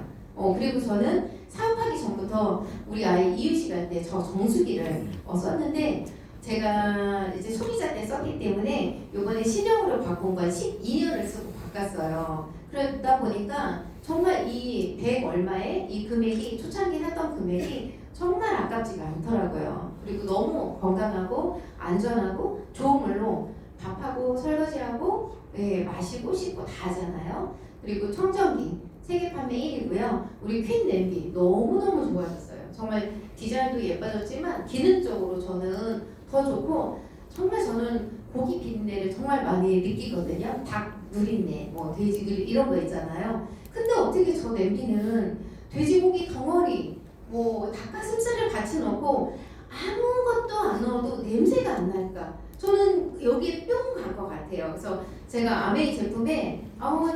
그리고 저는 사업하기 전부터 우리 아이 이유식 때 저 정수기를 썼는데 제가 이제 소비자 때 썼기 때문에 요번에 신형으로 바꾼 건 12년을 쓰고 바꿨어요. 그러다 보니까 정말 이 100 얼마에 이 금액이 초창기 했던 금액이 정말 아깝지가 않더라고요. 그리고 너무 건강하고 안전하고 좋은 물로 밥하고 설거지하고 네, 마시고 씻고 다 하잖아요. 그리고 청정기 세계 판매 1위고요. 우리 퀸 냄비 너무너무 좋아졌어요. 정말 디자인도 예뻐졌지만 기능적으로 저는 더 좋고 정말 저는 고기 비린내를 정말 많이 느끼거든요. 닭 누린내, 뭐 돼지 누린 이런 거 있잖아요. 근데 어떻게 저 냄비는 돼지고기 덩어리, 뭐 닭가슴살을 같이 넣고 아무것도 안 넣어도 냄새가 안 날까? 저는 여기에 뿅 갈 것 같아요. 그래서 제가 아메이 제품에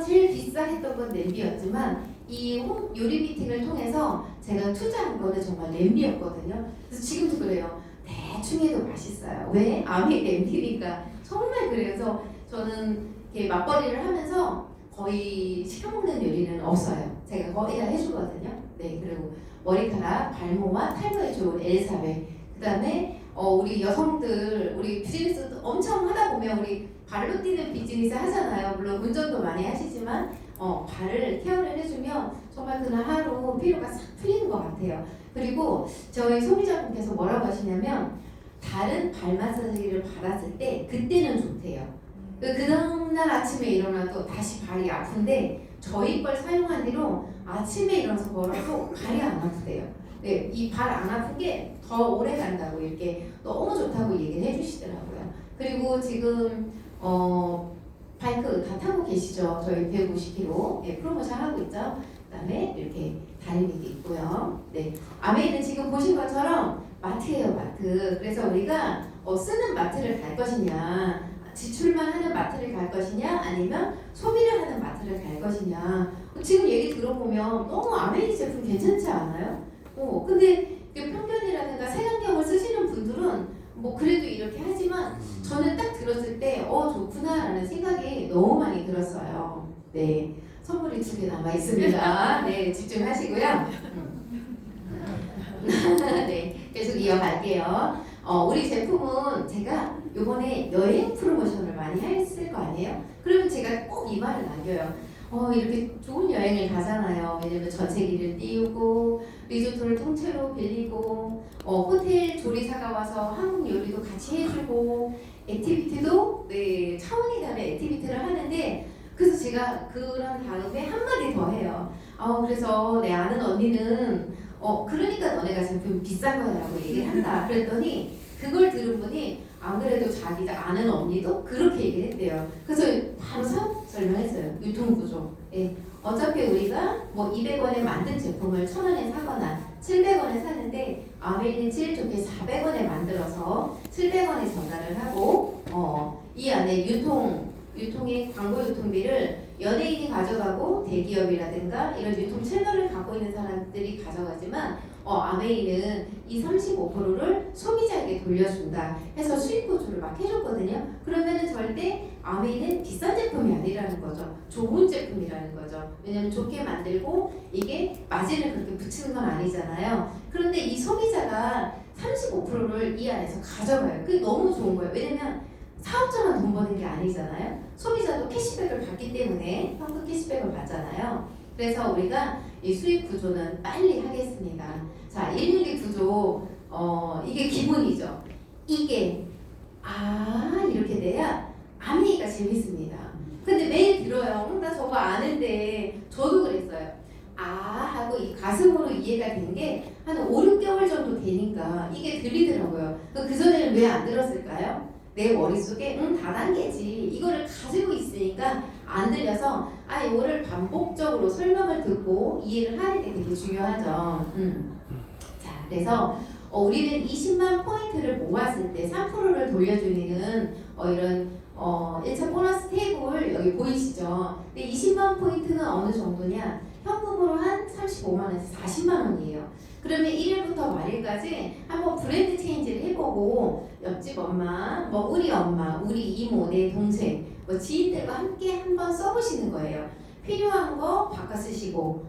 제일 비싸 했던 건 냄비였지만 이 요리 미팅을 통해서 제가 투자한 거는 정말 냄비였거든요. 그래서 지금도 그래요. 대충 해도 맛있어요. 왜? 아메이 냄비니까 정말 그래서 저는 이렇게 맞벌이를 하면서 거의 시켜먹는 요리는 없어요. 제가 거의 다 해주거든요. 네, 그리고 머리카락, 발모와 탈모에 좋은 엘사베. 그 다음에 우리 여성들 우리 비즈니스 엄청 하다 보면 우리 발로 뛰는 비즈니스 하잖아요. 물론 운전도 많이 하시지만 발을 케어를 해주면 정말 그날 하루 피로가 싹 풀리는 것 같아요. 그리고 저희 소비자분께서 뭐라고 하시냐면 다른 발 마사지를 받았을 때 그때는 좋대요. 그 다음날 아침에 일어나도 다시 발이 아픈데 저희 걸 사용한 뒤로 아침에 일어나서 걸어도 발이 안 아프대요. 네, 이 발 안 아픈 게 더 오래 간다고 이렇게 너무 좋다고 얘기를 해주시더라고요. 그리고 지금 바이크 다 타고 계시죠? 저희 150km 프로모션 하고 있죠. 그다음에 이렇게 다리미도 있고요. 네, 아메이는 지금 보신 것처럼 마트예요, 마트. 그래서 우리가 쓰는 마트를 갈 것이냐, 지출만 하는 마트를 갈 것이냐, 아니면 소비를 하는 마트를 갈 것이냐. 지금 얘기 들어보면 너무 아메이 제품 괜찮지 않아요? 근데 편견이라든가 색안경을 쓰시는 분들은 뭐 그래도 이렇게 하지만 저는 딱 들었을 때 좋구나라는 생각이 너무 많이 들었어요. 네, 선물이 2개 남아 있습니다. 네, 집중하시고요. 네, 계속 이어갈게요. 우리 제품은 제가 요번에 여행 프로모션을 많이 했을 거 아니에요? 그러면 제가 꼭 이 말을 남겨요. 이렇게 좋은 여행을 가잖아요. 왜냐면 전세기를 띄우고 리조트를 통째로 빌리고 호텔 조리사가 와서 한국 요리도 같이 해주고 액티비티도 네, 차원이 다른 액티비티를 하는데 그래서 제가 그런 다음에 한마디 더 해요. 그래서 내 아는 언니는 그러니까 너네가 제품 비싼 거야 라고 얘기를 한다. 그랬더니 그걸 들은 분이 안 그래도 자기 아는 언니도 그렇게 얘기를 했대요. 그래서 바로 설명했어요. 유통구조. 예. 어차피 우리가 뭐 200원에 만든 제품을 1000원에 사거나 700원에 사는데 아메이는 제일 좋게 400원에 만들어서 700원에 전달을 하고 이 안에 유통의 광고 유통비를 연예인이 가져가고 대기업이라든가 이런 유통 채널을 갖고 있는 사람들이 가져가지만 아메이는 이 35%를 소비자에게 돌려준다 해서 수익 보조를 막 해줬거든요. 그러면은 절대 아메이는 비싼 제품이 아니라는 거죠. 좋은 제품이라는 거죠. 왜냐면 좋게 만들고 이게 마진을 그렇게 붙이는 건 아니잖아요. 그런데 이 소비자가 35%를 이 안에서 가져가요. 그게 너무 좋은 거예요. 왜냐면 사업자만 돈 버는 게 아니잖아요. 소비자도 캐시백을 받기 때문에 현금 캐시백을 받잖아요. 그래서 우리가 이 수익 구조는 빨리 하겠습니다. 자, 112 구조, 이게 기본이죠. 이게 이렇게 돼야 아메이가 재밌습니다. 근데 매일 들어요. 나 저거 아는데 저도 그랬어요. 하고 이 가슴으로 이해가 된 게 한 5, 6개월 정도 되니까 이게 들리더라고요. 그전에는 왜 안 들었을까요? 내 머릿속에 다단계지 이거를 가지고 있으니까 안 들려서 이거를 반복적으로 설명을 듣고 이해를 하는 게 되게 중요하죠. 자, 그래서 우리는 20만 포인트를 모았을 때 3%를 돌려주는 이런 1차 보너스 테이블 여기 보이시죠? 근데 20만 포인트는 어느 정도냐? 현금으로 한 35만 원에서 40만 원이에요. 그러면 1일부터 말일까지 한번 브랜드 체인지를 해보고 옆집 엄마, 우리 엄마, 우리 이모, 내 동생, 지인들과 함께 한번 써보시는 거예요. 필요한 거 바꿔 쓰시고,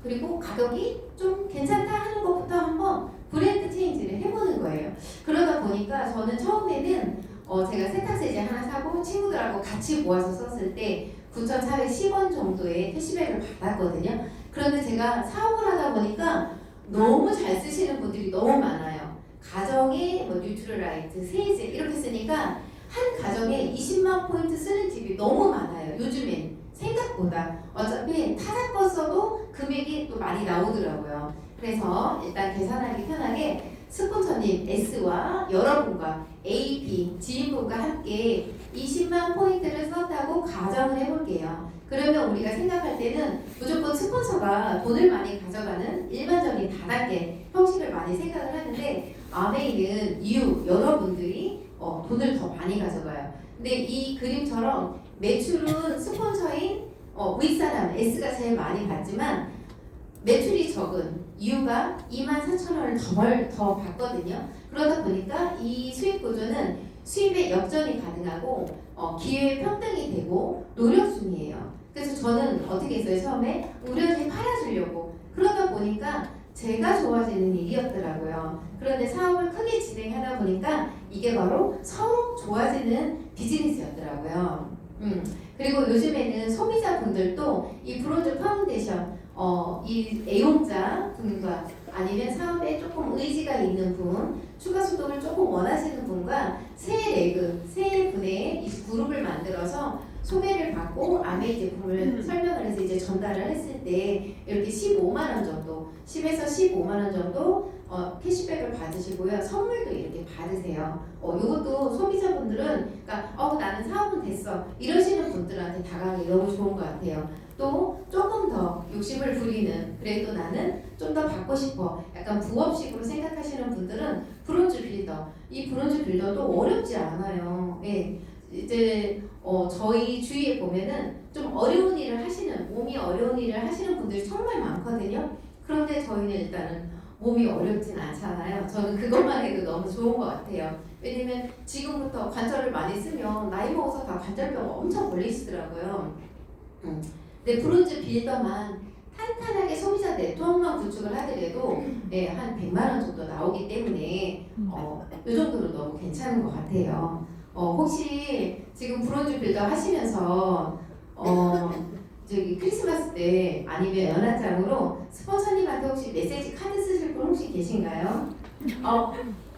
그리고 가격이 좀 괜찮다 하는 것부터 한번 브랜드 체인지를 해보는 거예요. 그러다 보니까 저는 처음에는 제가 세탁세제 하나 사고 친구들하고 같이 모아서 썼을 때 9,410원 정도의 캐시백을 받았거든요. 그런데 제가 사업을 하다 보니까 너무 잘 쓰시는 분들이 너무 많아요. 가정에 뉴트럴라이트, 세제 이렇게 쓰니까 한 가정에 20만 포인트 쓰는 집이 너무 많아요. 요즘엔 생각보다 어차피 타자 거 써도 금액이 또 많이 나오더라고요. 그래서 일단 계산하기 편하게 스폰서님 S와 여러분과 A, B, 지인분과 함께 20만 포인트를 썼다고 가정을 해볼게요. 그러면 우리가 생각할 때는 무조건 스폰서가 돈을 많이 가져가는 일반적인 다단계 형식을 많이 생각을 하는데 아메이는 여러분들이 돈을 더 많이 가져가요. 근데 이 그림처럼 매출은 스폰서인 윗사람 S가 제일 많이 받지만 매출이 적은 이유가 24,000원을 더 받거든요. 그러다 보니까 이 수익 구조는 수입의 역전이 가능하고 기회 평등이 되고 노력순이에요. 그래서 저는 어떻게 했어요? 처음에 우려지 팔아주려고 그러다 보니까 제가 좋아지는 일이었더라고요. 그런데 사업을 크게 진행하다 보니까 이게 바로 서로 좋아지는 비즈니스였더라고요. 그리고 요즘에는 소비자분들도 이 브론즈 파운데이션 이 애용자 분과 아니면 사업에 조금 의지가 있는 분, 추가 소득을 조금 원하시는 분과 세 분의 이 그룹을 만들어서 소개를 받고 아메이 제품을 설명을 해서 이제 전달을 했을 때 이렇게 15만 원 정도, 10에서 15만 원 정도 캐시백을 받으시고요. 선물도 이렇게 받으세요. 이것도 소비자분들은 그러니까 나는 사업은 됐어 이러시는 분들한테 다가가기 너무 좋은 것 같아요. 또 조금 더 욕심을 부리는 그래도 나는 좀 더 받고 싶어 약간 부업식으로 생각하시는 분들은 브론즈 빌더 이 브론즈 빌더도 어렵지 않아요. 네. 이제 저희 주위에 보면은 좀 어려운 일을 하시는 몸이 어려운 일을 하시는 분들이 정말 많거든요. 그런데 저희는 일단은 몸이 어렵진 않잖아요. 저는 그것만 해도 너무 좋은 것 같아요. 왜냐면 지금부터 관절을 많이 쓰면 나이 먹어서 다 관절병 엄청 걸리시더라고요. 근데 브론즈 빌더만 탄탄하게 소비자 네트워크만 구축을 하더라도 한 100만 원 정도 나오기 때문에 이 정도로 너무 괜찮은 것 같아요. 혹시 지금 브론즈 빌더 하시면서 저기 크리스마스 때 아니면 연한장으로 스폰서님한테 혹시 메시지 카드 쓰실 분 혹시 계신가요?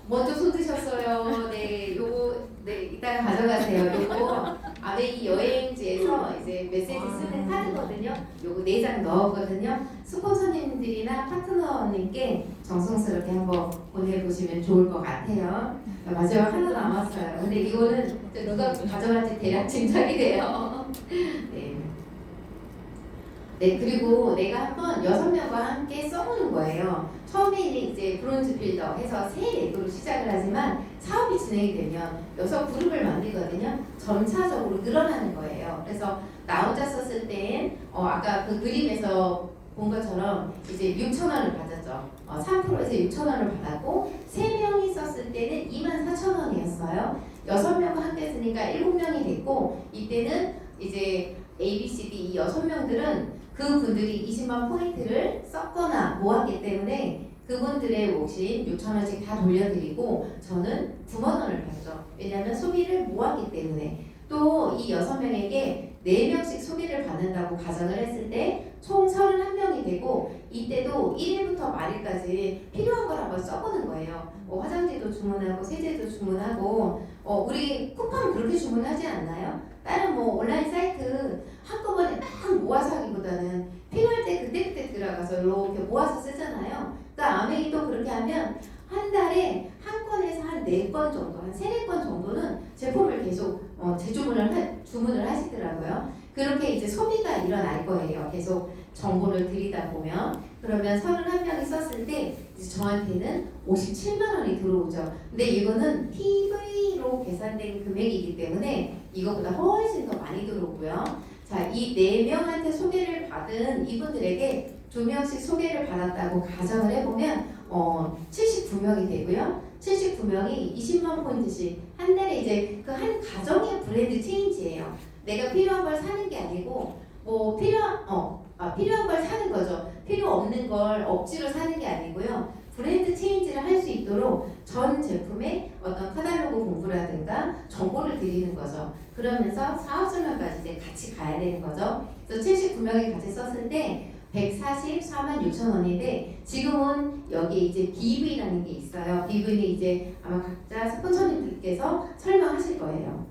먼저 손 드셨어요. 네, 요거 이따가 가져가세요. 요거 아메이 여행지에서 이제 메시지 쓰는 카드거든요. 요거 4장 넣었거든요. 스폰서님들이나 파트너님께 정성스럽게 한번 보내보시면 좋을 것 같아요. 마지막 하나 남았어요. 근데 이거는 누가 가져갈지 대략 짐작이 돼요. 네, 그리고 내가 한번 6명과 함께 써보는 거예요. 처음에는 이제 브론즈 빌더 해서 새 렉으로 시작을 하지만 사업이 진행이 되면 6그룹을 만들거든요. 점차적으로 늘어나는 거예요. 그래서 나 혼자 썼을 땐 아까 그 그림에서 본 것처럼 이제 6,000원을 받았죠. 거죠. 3%에서 6,000원을 받았고 3명이 썼을 때는 24,000원이었어요. 6명과 함께 쓰니까 7명이 됐고 이때는 이제 A, B, C, D 이 6명들은 그분들이 20만 포인트를 썼거나 모았기 때문에 그분들의 몫인 6,000원씩 다 돌려드리고 저는 9만 원을 받죠. 왜냐하면 소비를 모았기 때문에. 또 이 6명에게 4명씩 소비를 받는다고 가정을 했을 때 총 31명이 되고 이때도 1일부터 말일까지 필요한 걸 한번 써보는 거예요. 화장지도 주문하고 세제도 주문하고 우리 쿠팡 그렇게 주문하지 않나요? 다른 온라인 사이트 한꺼번에 막 모아서 하기보다는 필요할 때 그때그때 들어가서 이렇게 모아서 쓰잖아요. 그러니까 아메이도 그렇게 하면 한 달에 한 건에서 한 4건 정도, 한 3, 4건 정도는 제품을 계속 주문을 하시더라고요. 그렇게 이제 소비가 일어날 거예요. 계속 정보를 드리다 보면. 그러면 31명이 썼을 때 이제 저한테는 57만 원이 들어오죠. 근데 이거는 PV로 계산된 금액이기 때문에 이거보다 훨씬 더 많이 들어오고요. 자, 이 4명한테 소개를 받은 이분들에게 2명씩 소개를 받았다고 가정을 해보면 79명이 되고요. 79명이 20만 포인트씩 한 달에 이제 그 한 가정의 브랜드 체인지예요. 내가 필요한 걸 사는 게 아니고 필요한 걸 사는 거죠. 필요 없는 걸 억지로 사는 게 아니고요. 브랜드 체인지를 할 수 있도록 전 제품의 어떤 카탈로그 공부라든가 정보를 드리는 거죠. 그러면서 사업 설명까지 이제 같이 가야 되는 거죠. 그래서 79명이 같이 썼을 때 144만 6천 원인데 지금은 여기 이제 BV라는 게 있어요. BV는 이제 아마 각자 스폰서님들께서 설명하실 거예요.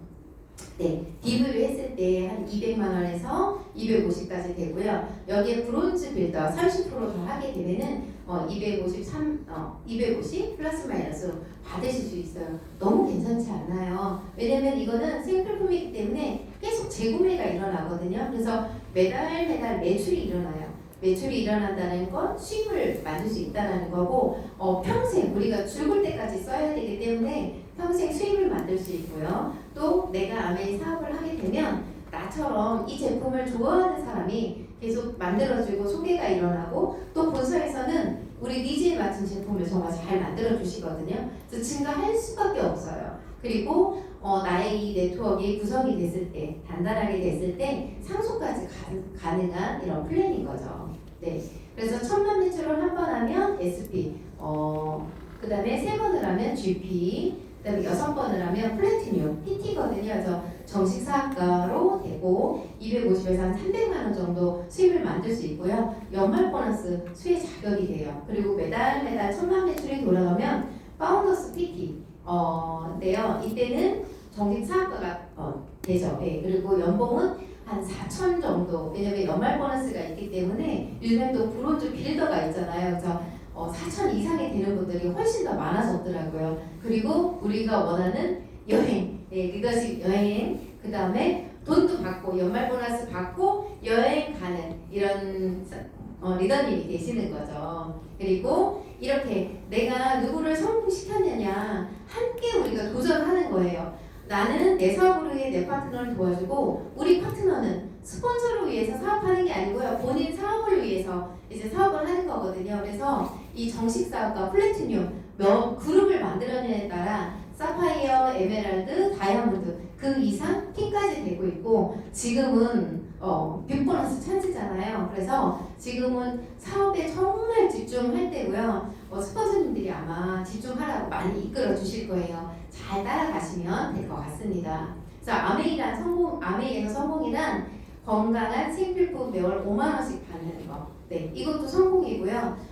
네, BV를 했을 때 한 200만 원에서 250까지 되고요. 여기에 브론즈 빌더 30% 더 하게 되면은 250 플러스 마이너스 받으실 수 있어요. 너무 괜찮지 않나요? 왜냐면 이거는 생필품이기 때문에 계속 재구매가 일어나거든요. 그래서 매달 매출이 일어나요. 매출이 일어난다는 건 수익을 만들 수 있다는 거고 평생 우리가 죽을 때까지 써야 되기 때문에 평생 수익을 만들 수 있고요. 또 내가 아메이 사업을 하게 되면 나처럼 이 제품을 좋아하는 사람이 계속 만들어주고 소개가 일어나고 또 본사에서는 우리 니즈에 맞춘 제품을 정말 잘 만들어 주시거든요. 그래서 증가할 수밖에 없어요. 그리고 나의 이 네트워크가 구성이 됐을 때, 단단하게 됐을 때 상속까지 가능한 이런 플랜인 거죠. 네, 그래서 1,000만 매출을 한 번 하면 SP, 그 다음에 3번을 하면 GP, 그 다음에 6번을 하면 플래티늄, PT거든요. 그래서 정식 사업가로 되고 250에서 한 300만 원 정도 수입을 만들 수 있고요. 연말 보너스 수혜 자격이 돼요. 그리고 매달 1,000만 매출이 돌아가면 파운더스 PT 네요. 이때는 정식 사업가가 되죠. 네. 그리고 연봉은 한 4천 정도. 왜냐면 연말 보너스가 있기 때문에 요즘에 또 브론즈 빌더가 있잖아요. 그래서 4천 이상이 되는 분들이 훨씬 더 많아졌더라고요. 그리고 우리가 원하는 여행, 리더십 여행, 그 다음에 돈도 받고 연말 보너스 받고 여행 가는 이런 리더님이 되시는 거죠. 그리고 이렇게 내가 누구를 성공시켰느냐 함께 우리가 도전하는 거예요. 나는 내 사업으로 위해 내 파트너를 도와주고 우리 파트너는 스폰서를 위해서 사업하는 게 아니고요. 본인 사업을 위해서 이제 사업을 하는 거거든요. 그래서 이 정식 사업과 플래티늄 몇 그룹을 만들어내에 따라 사파이어, 에메랄드, 다이아몬드 그 이상 핑까지 되고 있고 지금은 빅보너스 찬스잖아요. 그래서 지금은 사업에 정말 집중할 때고요. 스폰서님들이 아마 집중하라고 많이 이끌어 주실 거예요. 잘 따라가시면 될 것 같습니다. 그래서 아메이에서 성공이란 건강한 생필품 매월 5만 원씩 받는 거. 네, 이것도 성공이고요.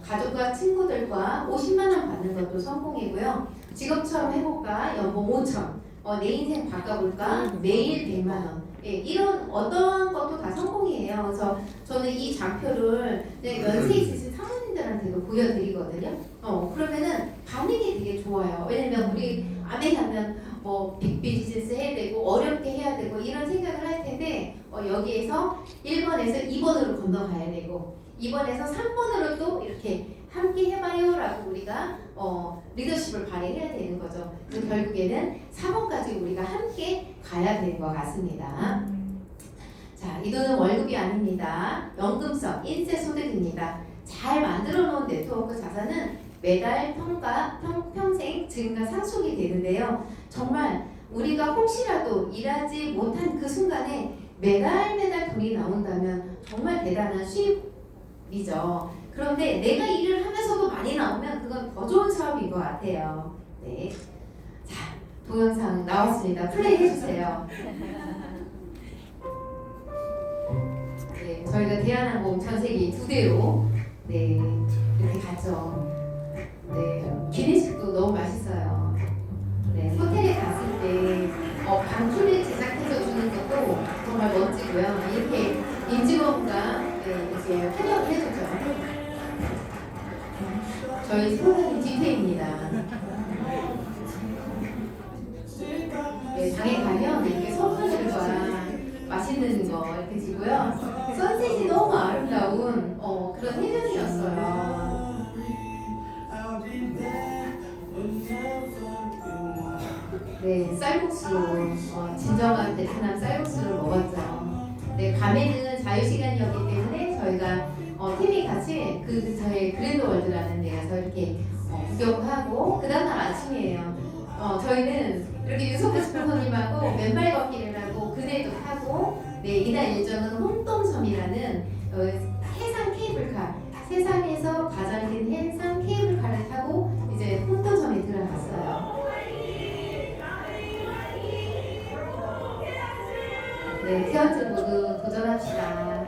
가족과 친구들과 50만 원 받는 것도 성공이고요. 직업처럼 해볼까? 연봉 5천. 내 인생 바꿔볼까? 매일 100만 원. 예, 이런 어떤 것도 다 성공이에요. 그래서 저는 이 장표를 연세 있으신 사모님들한테도 보여드리거든요. 그러면은 반응이 되게 좋아요. 왜냐면 우리 아메 가면 빅 비즈니스 해야 되고 어렵게 해야 되고 이런 생각을 할 텐데 여기에서 1번에서 2번으로 건너가야 되고 2번에서 3번으로 또 이렇게 함께 해봐요 라고 우리가 리더십을 발휘해야 되는 거죠. 그래서 결국에는 4번까지 우리가 함께 가야 되는 것 같습니다. 자, 이 돈은 월급이 아닙니다. 연금성, 인세 소득입니다. 잘 만들어 놓은 네트워크 자산은 매달 평생 증가 상속이 되는데요. 정말 우리가 혹시라도 일하지 못한 그 순간에 매달 돈이 나온다면 정말 대단한 수입이죠. 그런데 내가 일을 하면서도 많이 나오면 그건 더 좋은 사업인 것 같아요. 네. 자, 동영상 나왔습니다. 플레이 해주세요. 네, 저희가 대한항공 전 세계 2대로 네, 이렇게 갔죠. 네, 기내식도 너무 맛있어요. 네, 호텔에 갔을 때 방풀을 제작해서 주는 것도 정말 멋지고요. 이렇게 임직원과 네, 이렇게 환영을 해줬죠. 저희 스폰서님 뒤태입니다. 네, 장에 가면 이렇게 선물들과 맛있는 거 이렇게 주고요. 선셋이 너무 아름다운 그런 해변이었어요. 네, 쌀국수, 진정한 베트남 쌀국수를 먹었죠. 네, 밤에는 자유시간이었기 때문에 저희가 팀이 같이 저희 그랜드월드라는 데에서 이렇게 구경하고 그 다음날 아침이에요. 저희는 이렇게 유석호 스폰서님하고 맨발 걷기를 하고 그네도 타고 네, 이날 일정은 홍동섬이라는 해상 케이블카 세상에서 가장 긴 해상 케이블카를 타고 이제 홍동섬에 들어갔어요. 네, 티언즈 모두 도전합시다.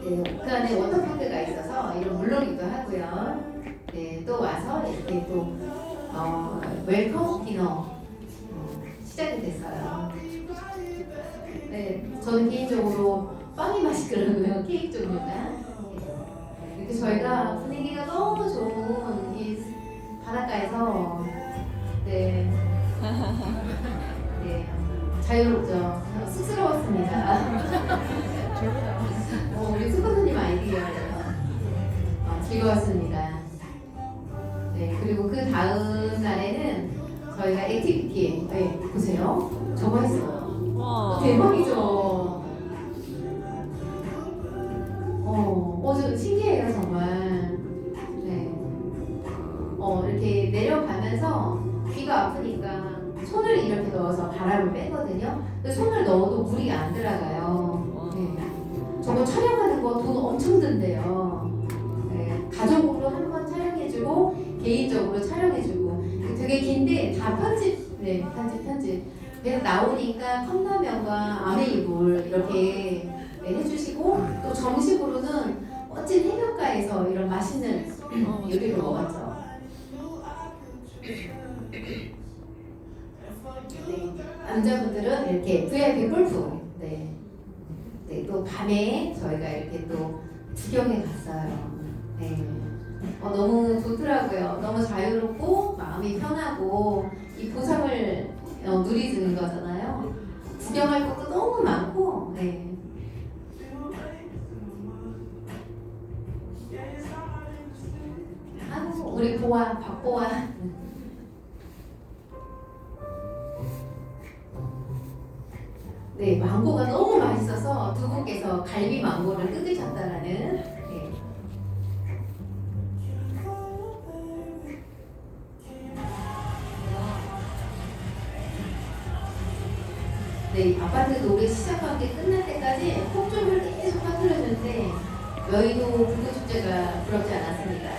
네, 그 안에 워터파크가 있어서 이런 물놀이도 하고요. 네, 또 와서 이렇게 또 웰컴 디너 시작이 됐어요. 네, 저는 개인적으로 빵이 맛있더라고요. 케이크 종류가. 네, 이렇게 저희가 분위기가 너무 좋은 이 바닷가에서 네, 네 자유롭죠. 쑥스러웠습니다. 우리 스폰서님 아이디어예요. 즐거웠습니다. 네, 그리고 그 다음 날에는 저희가 액티비티, 네, 보세요. 저거 했어요. 대박이죠. 좀 신기해요, 정말. 네. 이렇게 내려가면서 귀가 아프니까 손을 이렇게 넣어서 바람을 빼거든요. 근데 손을 넣어도 물이 안 들어가요. 네. 저거 촬영하는 거 돈 엄청 든대요. 네. 가족으로 한 번 촬영해주고 개인적으로 촬영해주고 되게 긴데 다 편집. 네, 편집. 그래서 나오니까 컵라면과 아메이볼 이렇게 네, 해주시고 또 정식으로는 멋진 해변가에서 이런 맛있는 요리를 먹었죠. 네, 남자분들은 이렇게 VIP 골프. 네, 또 밤에 저희가 이렇게 또 구경에 갔어요. 네, 너무 좋더라고요. 너무 자유롭고 마음이 편하고 이 보상을 누리는 거잖아요. 구경할 것도 너무 많고. 네. 우리 박보아. 네, 망고가 너무 맛있어서 두 분께서 갈비 망고를 뜯으셨다라는. 네. 네, 아파트 노래 시작한 게 끝날 때까지 폭죽을 계속 퍼뜨렸는데 여의도 불꽃축제가 부럽지 않았습니다.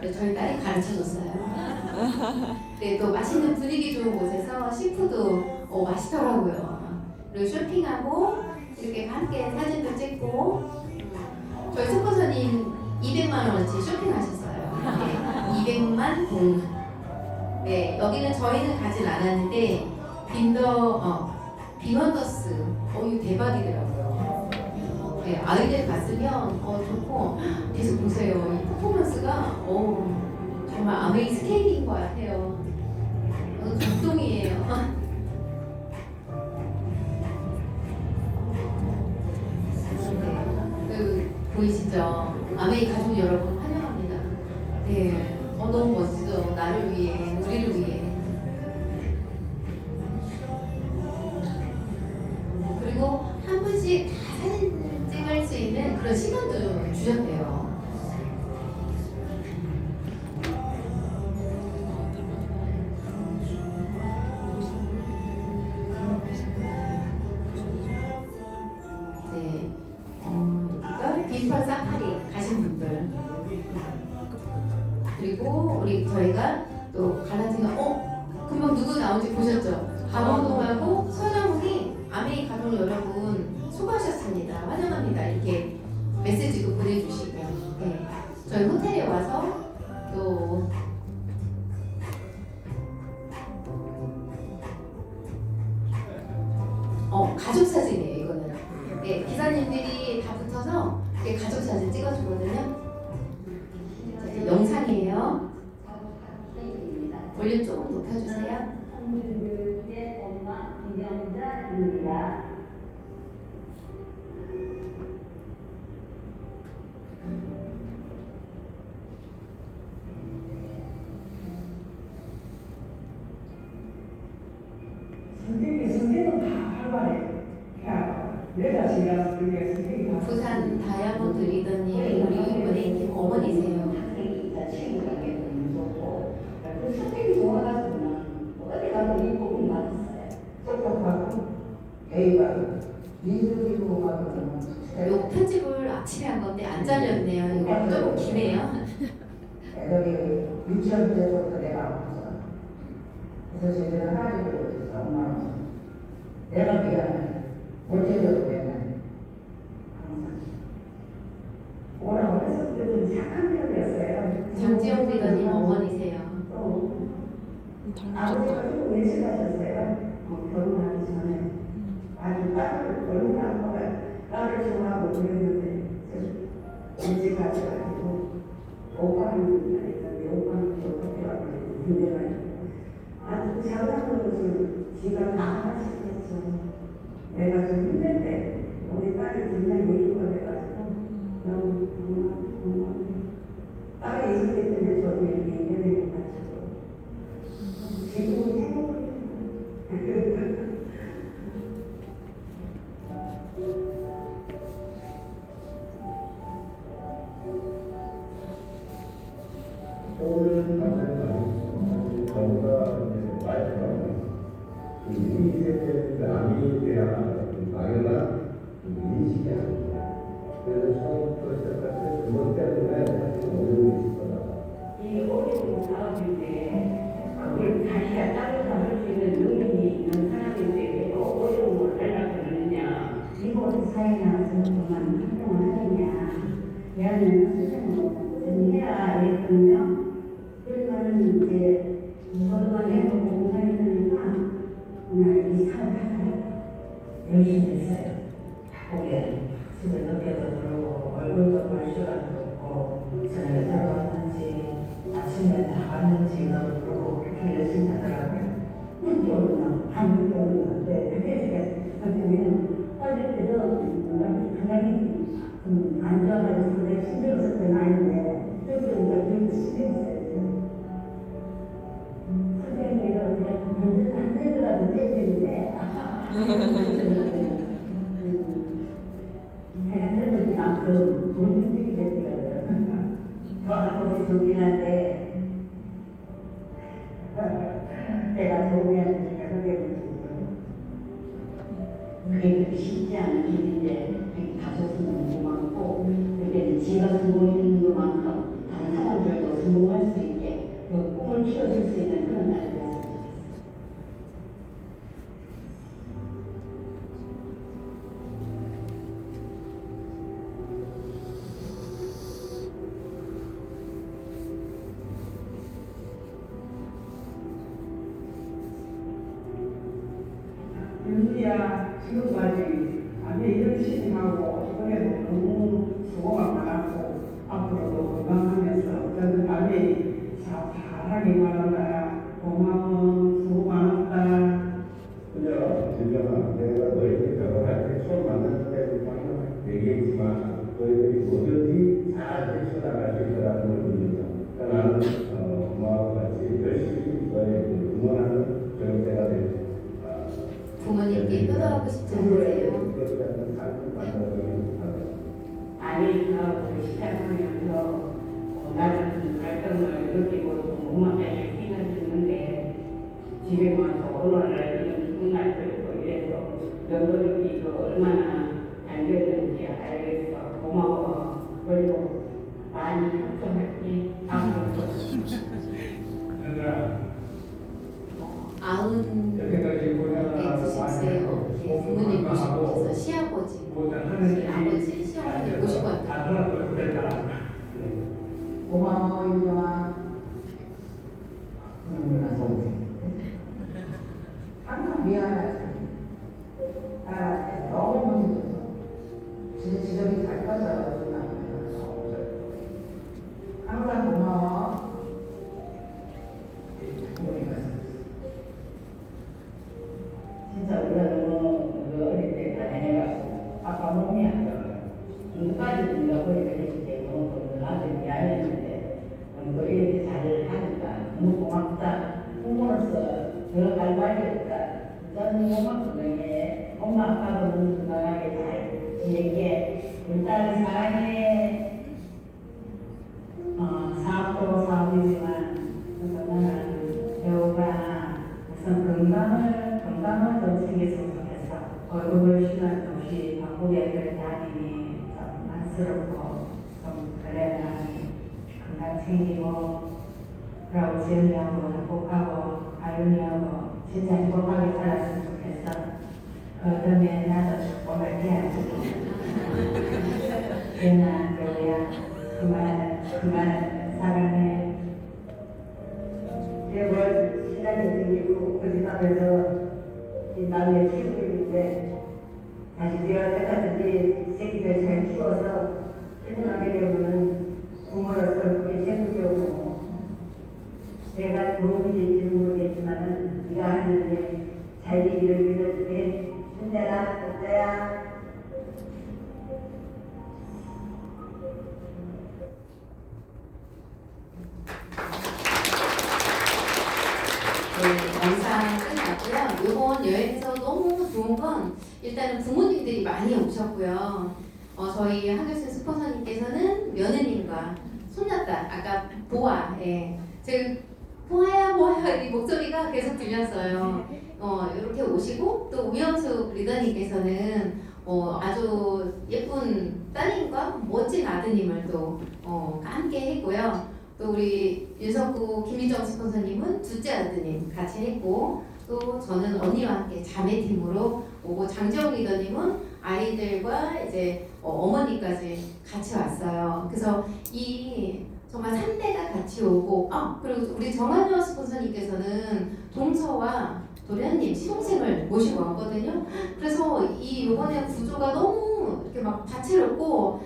네, 저희 딸이 가르쳐줬어요. 네, 또 맛있는 분위기 좋은 곳에서 시푸드 맛있더라고요. 그리고 쇼핑하고 이렇게 함께 사진도 찍고 저희 스폰서님 200만 원어치 쇼핑하셨어요. 네, 200만 동. 네, 여기는 저희는 가진 않았는데 빈원더스 이거 대박이더라고요. 네, 아이들 갔으면 좋고 계속 보세요. 이 퍼포먼스가 정말 아메이 스케일인 것 같아요. 감동이에요. 네, 보이시죠? 아메이 가족 여러분 환영합니다. 네, 너무 멋지죠. 나를 위해, 우리를 위해. 빈펄 사파리 가신 분들, 그리고 우리 저희가 또 갈라지가 금방 누구 나온지 보셨죠? 강원동하고 서장훈이 아메이 가족 여러분 수고하셨습니다. 환영합니다. 이렇게 메시지도 보내주시고요. 네. 저희 호텔에 와서 또 가족 사진이에요, 이거는. 네, 기사님들이 다 붙어서 이렇게 가족 사진 찍어주거든요. 자, 이제 영상이에요. 볼륨 조금 높여주세요. 엄마 김영자입니다. 성격은 다 활발해. 내가 지금 그게 성격이 다. 부산 다이아몬드 리더님 우리 이번에 어머니세요. 친구가 너무 좋고 그 성격이 좋아가지고는 어디 가도 이쁘고 맞았어요. 똑똑하고 애가 미술이고 가도 요 편집을 아침에 한 건데 안 잘렸네요. 이거 조금 기네요. 애들이 유치원 때부터 내가 아팠어. 그래서 제대로 하지도 못했어. 엄마는 내가 미안해. 못해줘도 미안해. 항상 뭐라고 해서 좀 착한 편이었어요. 장지영 리더님 어머니세요. 또 아버지가 좀 외식하셨어요. 결혼하기 전에 아주 딸을 결혼한 거가 딸을 좋아하고 그랬는데 외식하셔가지고 오빠는 있는데 오빠는 또 그때가 힘들어가지고 아주 잘나는 것을 지가 다 하시겠죠. 내가 좀 힘든데 우리 딸이 굉장히 예쁘가 돼가지고 너무 고마워. 딸이 있을 때문에 저도 이렇게 인연을 가지고 지금은 행복해요. 오늘은 저보다 와이프가 인생의 남이 돼야 당연한 인식이 아닙니다. 그래서 처음부터 시작할 때 그것 때문에 사실 어려움이 있을 거다. 이 어려운 사업인데 그걸 다시 따라갈 수 있는 능력이 있는 사람인데 왜 어려움을 하려고 그러느냐. 이곳 사회에 나와서 그만 활동을 하느냐. 얘는 스스로 해야 되거든요. 그러면 이제 그것만 해도 공부하니까 오늘 이 사업하다가 열심히 했어요. 바쁘게 집에 늦게도 들어오고 얼굴도 볼 시간도 없고 저녁에 들어왔는지 아침에 나갔는지도 모르고 그렇게 열심히 하더라고요. 눈이 오르나 밤이 오르는데 우리는 어릴 때도 굉장히 안 좋아가지고 내가 힘들었을 때는 아닌데 그때부터 되게 심했어요. 선생님이 완전 안 되더라도 되는데 그래서 나그 돈 힘들게 됐더라고요. 더 아버지 좋긴 한데 내가 도움이었으니까 그게 그게 그렇게 쉽지 않은 일인데 그렇게 가셨으면 고맙고 그때 지가 성공했는 것만큼 다른 사람들도 성공할 수 있게 그 꿈을 키워줄 수 있는 그런 날이 됐으면 좋겠어요. 윤지야 지금까지 아주 열심히 하고 이번에도 너무 수고가 많았고 앞으로도 건강하면서 저는 아주 잘하기 바란다. 고마워. 수고 많았다. 그죠? 진정한 내가 너희들 결혼할 때 처음 만났을 때부터 얘기했지만 너희들이 뭐든지 잘 헤쳐나갈 수 있다는 걸 믿는다. 그러니까 나는 엄마와 같이 열심히 너희들 응원하는 저녁 때가 되고 부모님께 효도하고 싶지 않으세요? 아메리카하고 시작하면서 나는 갈등을 느끼고 좀 음악에 끼는 듣는데 집에 와서 언어를 이런 기분 날 때고 이래서 연도를 끼고 얼마나 알려줄게. 알겠어. 고마워. 그리고 많이 협조할게. 앞으로. 얘들아, 아흔 여기까지 고생하느라 90세 부모님 모시고 계셔서 시아버지, 저희 아버지, 시어머니 모시고 왔다. 다 들었어. 그랬다. 고마워 유정아. 항상 미안하지. 나 너무 힘들어. 진짜 지적이 잘 빠져가지고 나는. 항상 고마워. 진짜 우리가 너무 어릴 때 다행해가지고 아빠 몸이 안 좋아요. 누구까지 우리가 버리게 했을 때 너무 나한테 미안했는데 너 이렇게 잘 하니까 너무 고맙다. 부모로서 더 갈발이었다. 저는 너무 건강해. 엄마 아빠도 너무 건강하게 잘 지내게. 우리 딸 사랑해. 사업도 사업이지만 나는 배우가 우선 건강을 좀 챙겼으면 좋겠어. 월급을 시간 없이 바쁘게 다니니 좀 안쓰럽고 좀 그래. 나는 건강 챙기고 그러고 지은이하고 행복하고 아윤이하고 진짜 행복하게 살았으면 좋겠어. 그러면 나도 오늘 해야지. 얘나 배우야 그만 사랑해. 제가 시간이 생기고 그 집 앞에서 이 나무에 키우는데 다시 내가 때까지 새끼들 잘 키워서 태어나게 되면은 부모로서 그게 최고적이고 내가 도움이 될지는 모르겠지만은 네가 하는 일 잘 되기를 믿어줄게. 힘내라, 여자야. 네, 영상 끝났고요. 이번 여행에서 너무 좋은 건 일단은 부모님들이 많이 오셨고요. 저희 한교수 스폰서님께서는 며느님과 손녀딸, 아까 보아, 제가 보아야 이 목소리가 계속 들렸어요. 이렇게 오시고 또 우영수 리더님께서는 아주 예쁜 따님과 멋진 아드님을 또 함께 했고요. 또 우리 윤석구 김희정 스폰서님은 둘째 아드님 같이 했고 또 저는 언니와 함께 자매팀으로 오고 장재홍 리더님은 아이들과 이제 어머니까지 같이 왔어요. 그래서 이 정말 3대가 같이 오고 그리고 우리 정한여 스폰서님께서는 동서와 도련님 시동생을 모시고 왔거든요. 그래서 이 요번에 구조가 너무 이렇게 막 다채롭고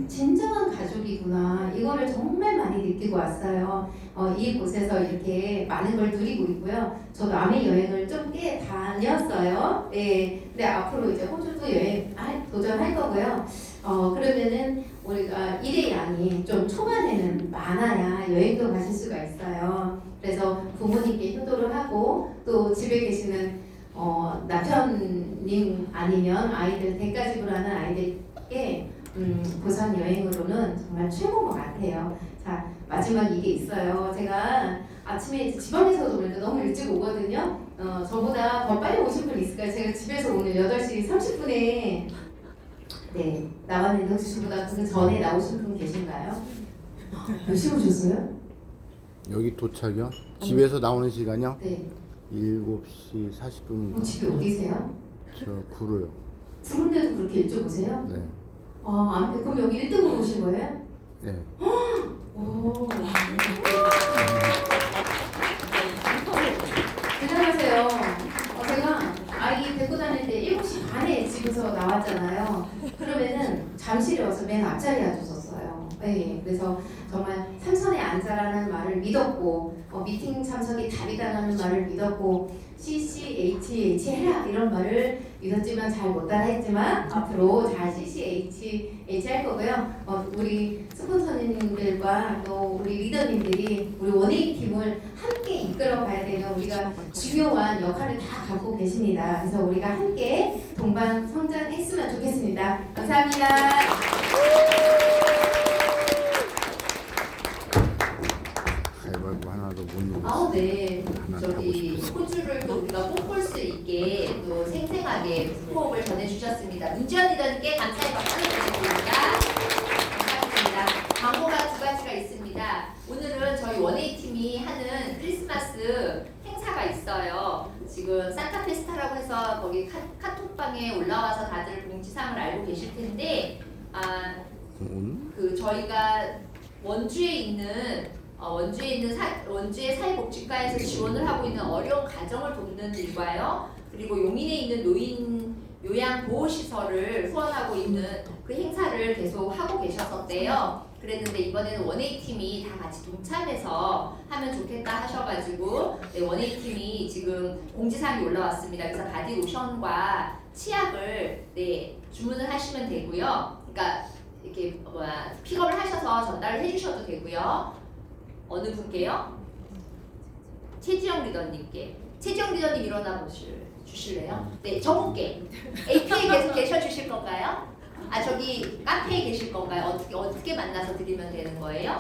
진정한 가족이구나. 이거를 정말 많이 느끼고 왔어요. 이곳에서 이렇게 많은 걸 누리고 있고요. 저도 아메 여행을 좀 꽤 다녔어요. 근데 앞으로 이제 호주도 여행 도전할 거고요. 그러면은 우리가 일의 양이 좀 초반에는 많아야 여행도 가실 수가 있어요. 그래서 부모님께 효도를 하고 또 집에 계시는 남편님 아니면 아이들 대가집을 하는 아이들께 부산 여행으로는 정말 최고인 것 같아요. 자, 마지막 이게 있어요. 제가 아침에 지방에서 오니까 너무 일찍 오거든요. 저보다 더 빨리 오신 분 있을까요? 제가 집에서 오늘 8시 30분에 나왔는데 혹시 저보다 그 전에 나오신 분 계신가요? 몇 시 오셨어요? 여기 도착이요? 집에서 나오는 시간이요? 네. 7시 40분입니다. 집에 어디세요? 저 구로요. 부른데도 그렇게 일찍 오세요? 네. 그럼 여기 1등으로 오신 거예요? 네. 오. 대단하세요. 제가 아이 데리고 다닐 때 7시 반에 집에서 나왔잖아요. 그러면은 잠실에 와서 맨 앞자리에 앉았었어요. 네, 그래서 정말 삼선에 앉아라는 말을 믿었고 미팅 참석이 답이다라는 말을 믿었고 CCHH 해라 이런 말을 믿었지만 잘 못 따라했지만 앞으로 잘 CCHH 할 거고요. 우리 스폰서님들과 또 우리 리더님들이 우리 원웨이 팀을 함께 이끌어 가야 되는 우리가 중요한 역할을 다 갖고 계십니다. 그래서 우리가 함께 동반 성장했으면 좋겠습니다. 감사합니다. 가위바위보 하나도 못 넣었어. 네. 저기 호주를 또 우리가 꼭 볼 수 있게 또 생생하게 깔끔하게 호흡을 전해주셨습니다. 문지연 리더님께 감사의 박수 드리겠습니다. 감사합니다. 광고가 두 가지가 있습니다. 오늘은 저희 원에이팀이 하는 크리스마스 행사가 있어요. 지금 산타페스타라고 해서 거기 카톡방에 올라와서 다들 공지사항을 알고 계실 텐데 그 저희가 원주에 있는 원주의 사회복지과에서 지원을 하고 있는 어려운 가정을 돕는 일과요. 그리고 용인에 있는 노인 요양보호시설을 후원하고 있는 그 행사를 계속 하고 계셨었대요. 그랬는데 이번에는 원에이팀이 다 같이 동참해서 하면 좋겠다 하셔가지고 네, 원에이팀이 지금 공지사항이 올라왔습니다. 그래서 바디로션과 치약을 네, 주문을 하시면 되고요. 그러니까 이렇게 픽업을 하셔서 전달을 해주셔도 되고요. 어느 분께요? 최지영 리더님께. 최지영 리더님 일어나 주실래요? 네, 저분께. AP에 계속 계셔 주실 건가요? 아 저기 카페에 계실 건가요? 어떻게 만나서 드리면 되는 거예요?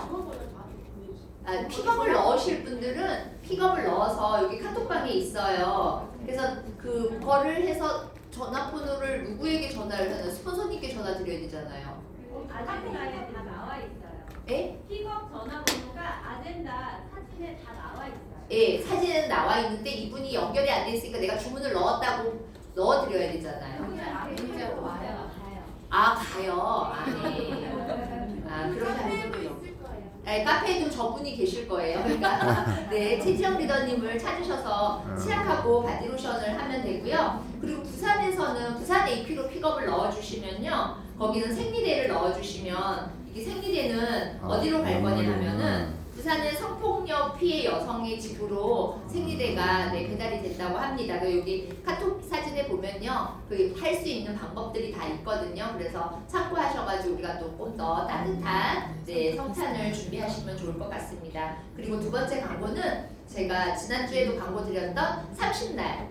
아, 픽업을 넣으실 분들은 픽업을 넣어서 여기 카톡방에 있어요. 그래서 그거를 해서 전화번호를 누구에게 전화를 하나요? 스폰서님께 전화 드려야 되잖아요. 아젠다에 다 나와 있어요. 예? 픽업 전화번호가 아젠다 사진에 다 나와 있어요. 예, 사진은 나와 있는데 이분이 연결이 안 돼 있으니까 내가 주문을 넣어드려야 되잖아요. 문자로 와요. 아 가요. 아 네. 아 그렇게 하는군요. 네, 카페에도 저분이 계실 거예요. 그러니까 네 최지영 리더님을 찾으셔서 치약하고 바디로션을 하면 되고요. 그리고 부산에서는 부산 AP로 픽업을 넣어주시면요. 거기는 생리대를 넣어주시면 이게 생리대는 어디로 갈 거냐 하면은 부산의 성폭력 피해 여성의 집으로 생리대가 네, 배달이 된다고 합니다. 여기 카톡 사진에 보면요, 할 수 있는 방법들이 다 있거든요. 그래서 참고하셔가지고 우리가 또 좀 더 따뜻한 네, 성찬을 준비하시면 좋을 것 같습니다. 그리고 두 번째 광고는 제가 지난주에도 광고 드렸던 30날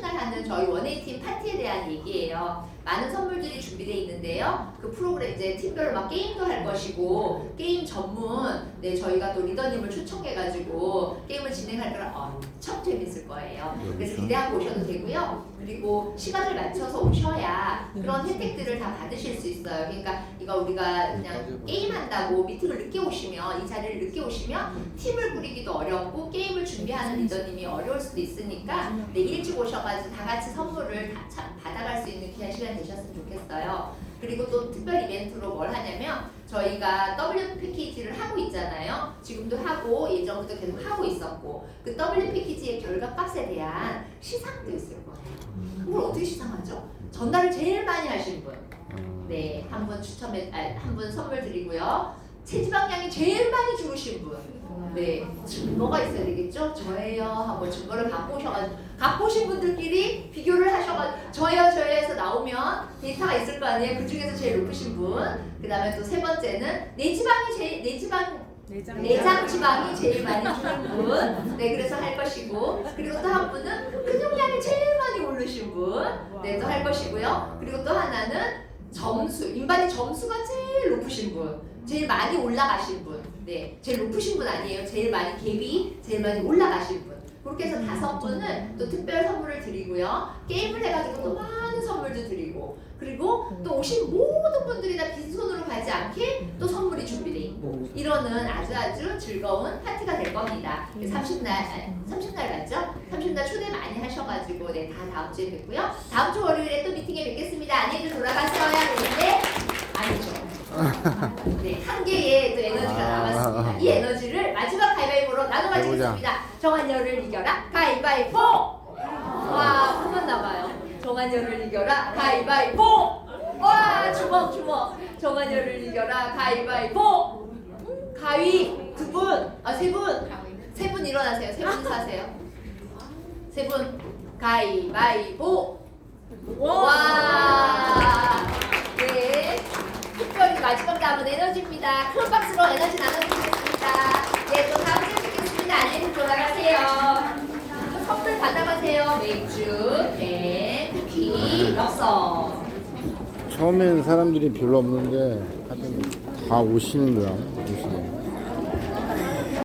하는 저희 원에이팀 파티에 대한 얘기예요. 많은 선물들이 준비되어 있는데요. 그 프로그램 이제 팀별로 막 게임도 할 것이고 게임 전문 네 저희가 또 리더님을 초청해가지고 게임을 진행할 거라 엄청 재밌을 거예요. 그래서 기대하고 오셔도 되고요. 그리고 시간을 맞춰서 오셔야 그런 혜택들을 다 받으실 수 있어요. 그러니까 이거 우리가 그냥 게임한다고 미팅을 늦게 오시면 이 자리를 늦게 오시면 팀을 꾸리기도 어렵고 게임을 준비하는 리더님이 어려울 수도 있으니까 네, 일찍 오셔가지고 다 같이 선물을 다 받아갈 수 있는 귀한 시간 되셨으면 좋겠어요. 그리고 또 특별 이벤트로 뭘 하냐면 저희가 W 패키지를 하고 있잖아요. 지금도 하고 예전부터 계속 하고 있었고 그 W 패키지의 결과값에 대한 시상도 있을 거예요. 그걸 어떻게 시상하죠? 전달을 제일 많이 하신 분. 네, 한 분 선물 드리고요. 체지방량이 제일 많이 주무신 분. 네, 증거가 있어야 되겠죠? 저예요 하고 증거를 갖고 오신 분들끼리 비교를 하셔가지고 저예요 해서 나오면 데이터가 있을 거 아니에요. 그 중에서 제일 높으신 분. 그 다음에 또 세 번째는 내장 지방이 제일 많이 주는 분. 네, 그래서 할 것이고. 그리고 또 한 분은 근육량이 제일 많이 오르신 분. 네, 또 할 것이고요. 그리고 또 하나는 인바디 점수가 제일 높으신 분. 제일 많이 올라가신 분. 네, 제일 높으신 분 아니에요. 제일 많이 갭이 제일 많이 올라가신 분. 그렇게 해서 5분은 또 특별 선물을 드리고요. 게임을 해가지고 또 많은 선물도 드리고 그리고 또 오신 모든 분들이 다 빈손으로 가지 않게 또 선물이 준비되어 있고 이러는 아주 즐거운 파티가 될 겁니다. 30날 맞죠? 30날 초대 많이 하셔가지고 네, 다 다음 주에 뵙고요. 다음 주 월요일에 또 미팅에 뵙겠습니다. 안녕히 돌아가셔야 되는데 아니죠. 네, 한 개의 또 에너지가 남았습니다. 이 에너지를 마지막 가위바위보로 나눠 가지겠습니다. 정한여를 이겨라 가위바위보. 와, 한 번 남아요. 정한여를 이겨라 가위바위보. 와, 주먹. 정한여를 이겨라 가위바위보. 가위 2분, 세 분 일어나세요. 세 분 사세요. 세 분 가위바위보. 와, 네. 특별히 마지막 남은 에너지입니다. 큰 박스로 에너지 나눠드리겠습니다. 네, 또 다음 주에 뵙겠습니다. 안녕히 돌아가세요. 선물 받아가세요. 맥주, 캔, 쿠키, 엽서. 처음엔 사람들이 별로 없는데 하여튼 다 오시는 거야.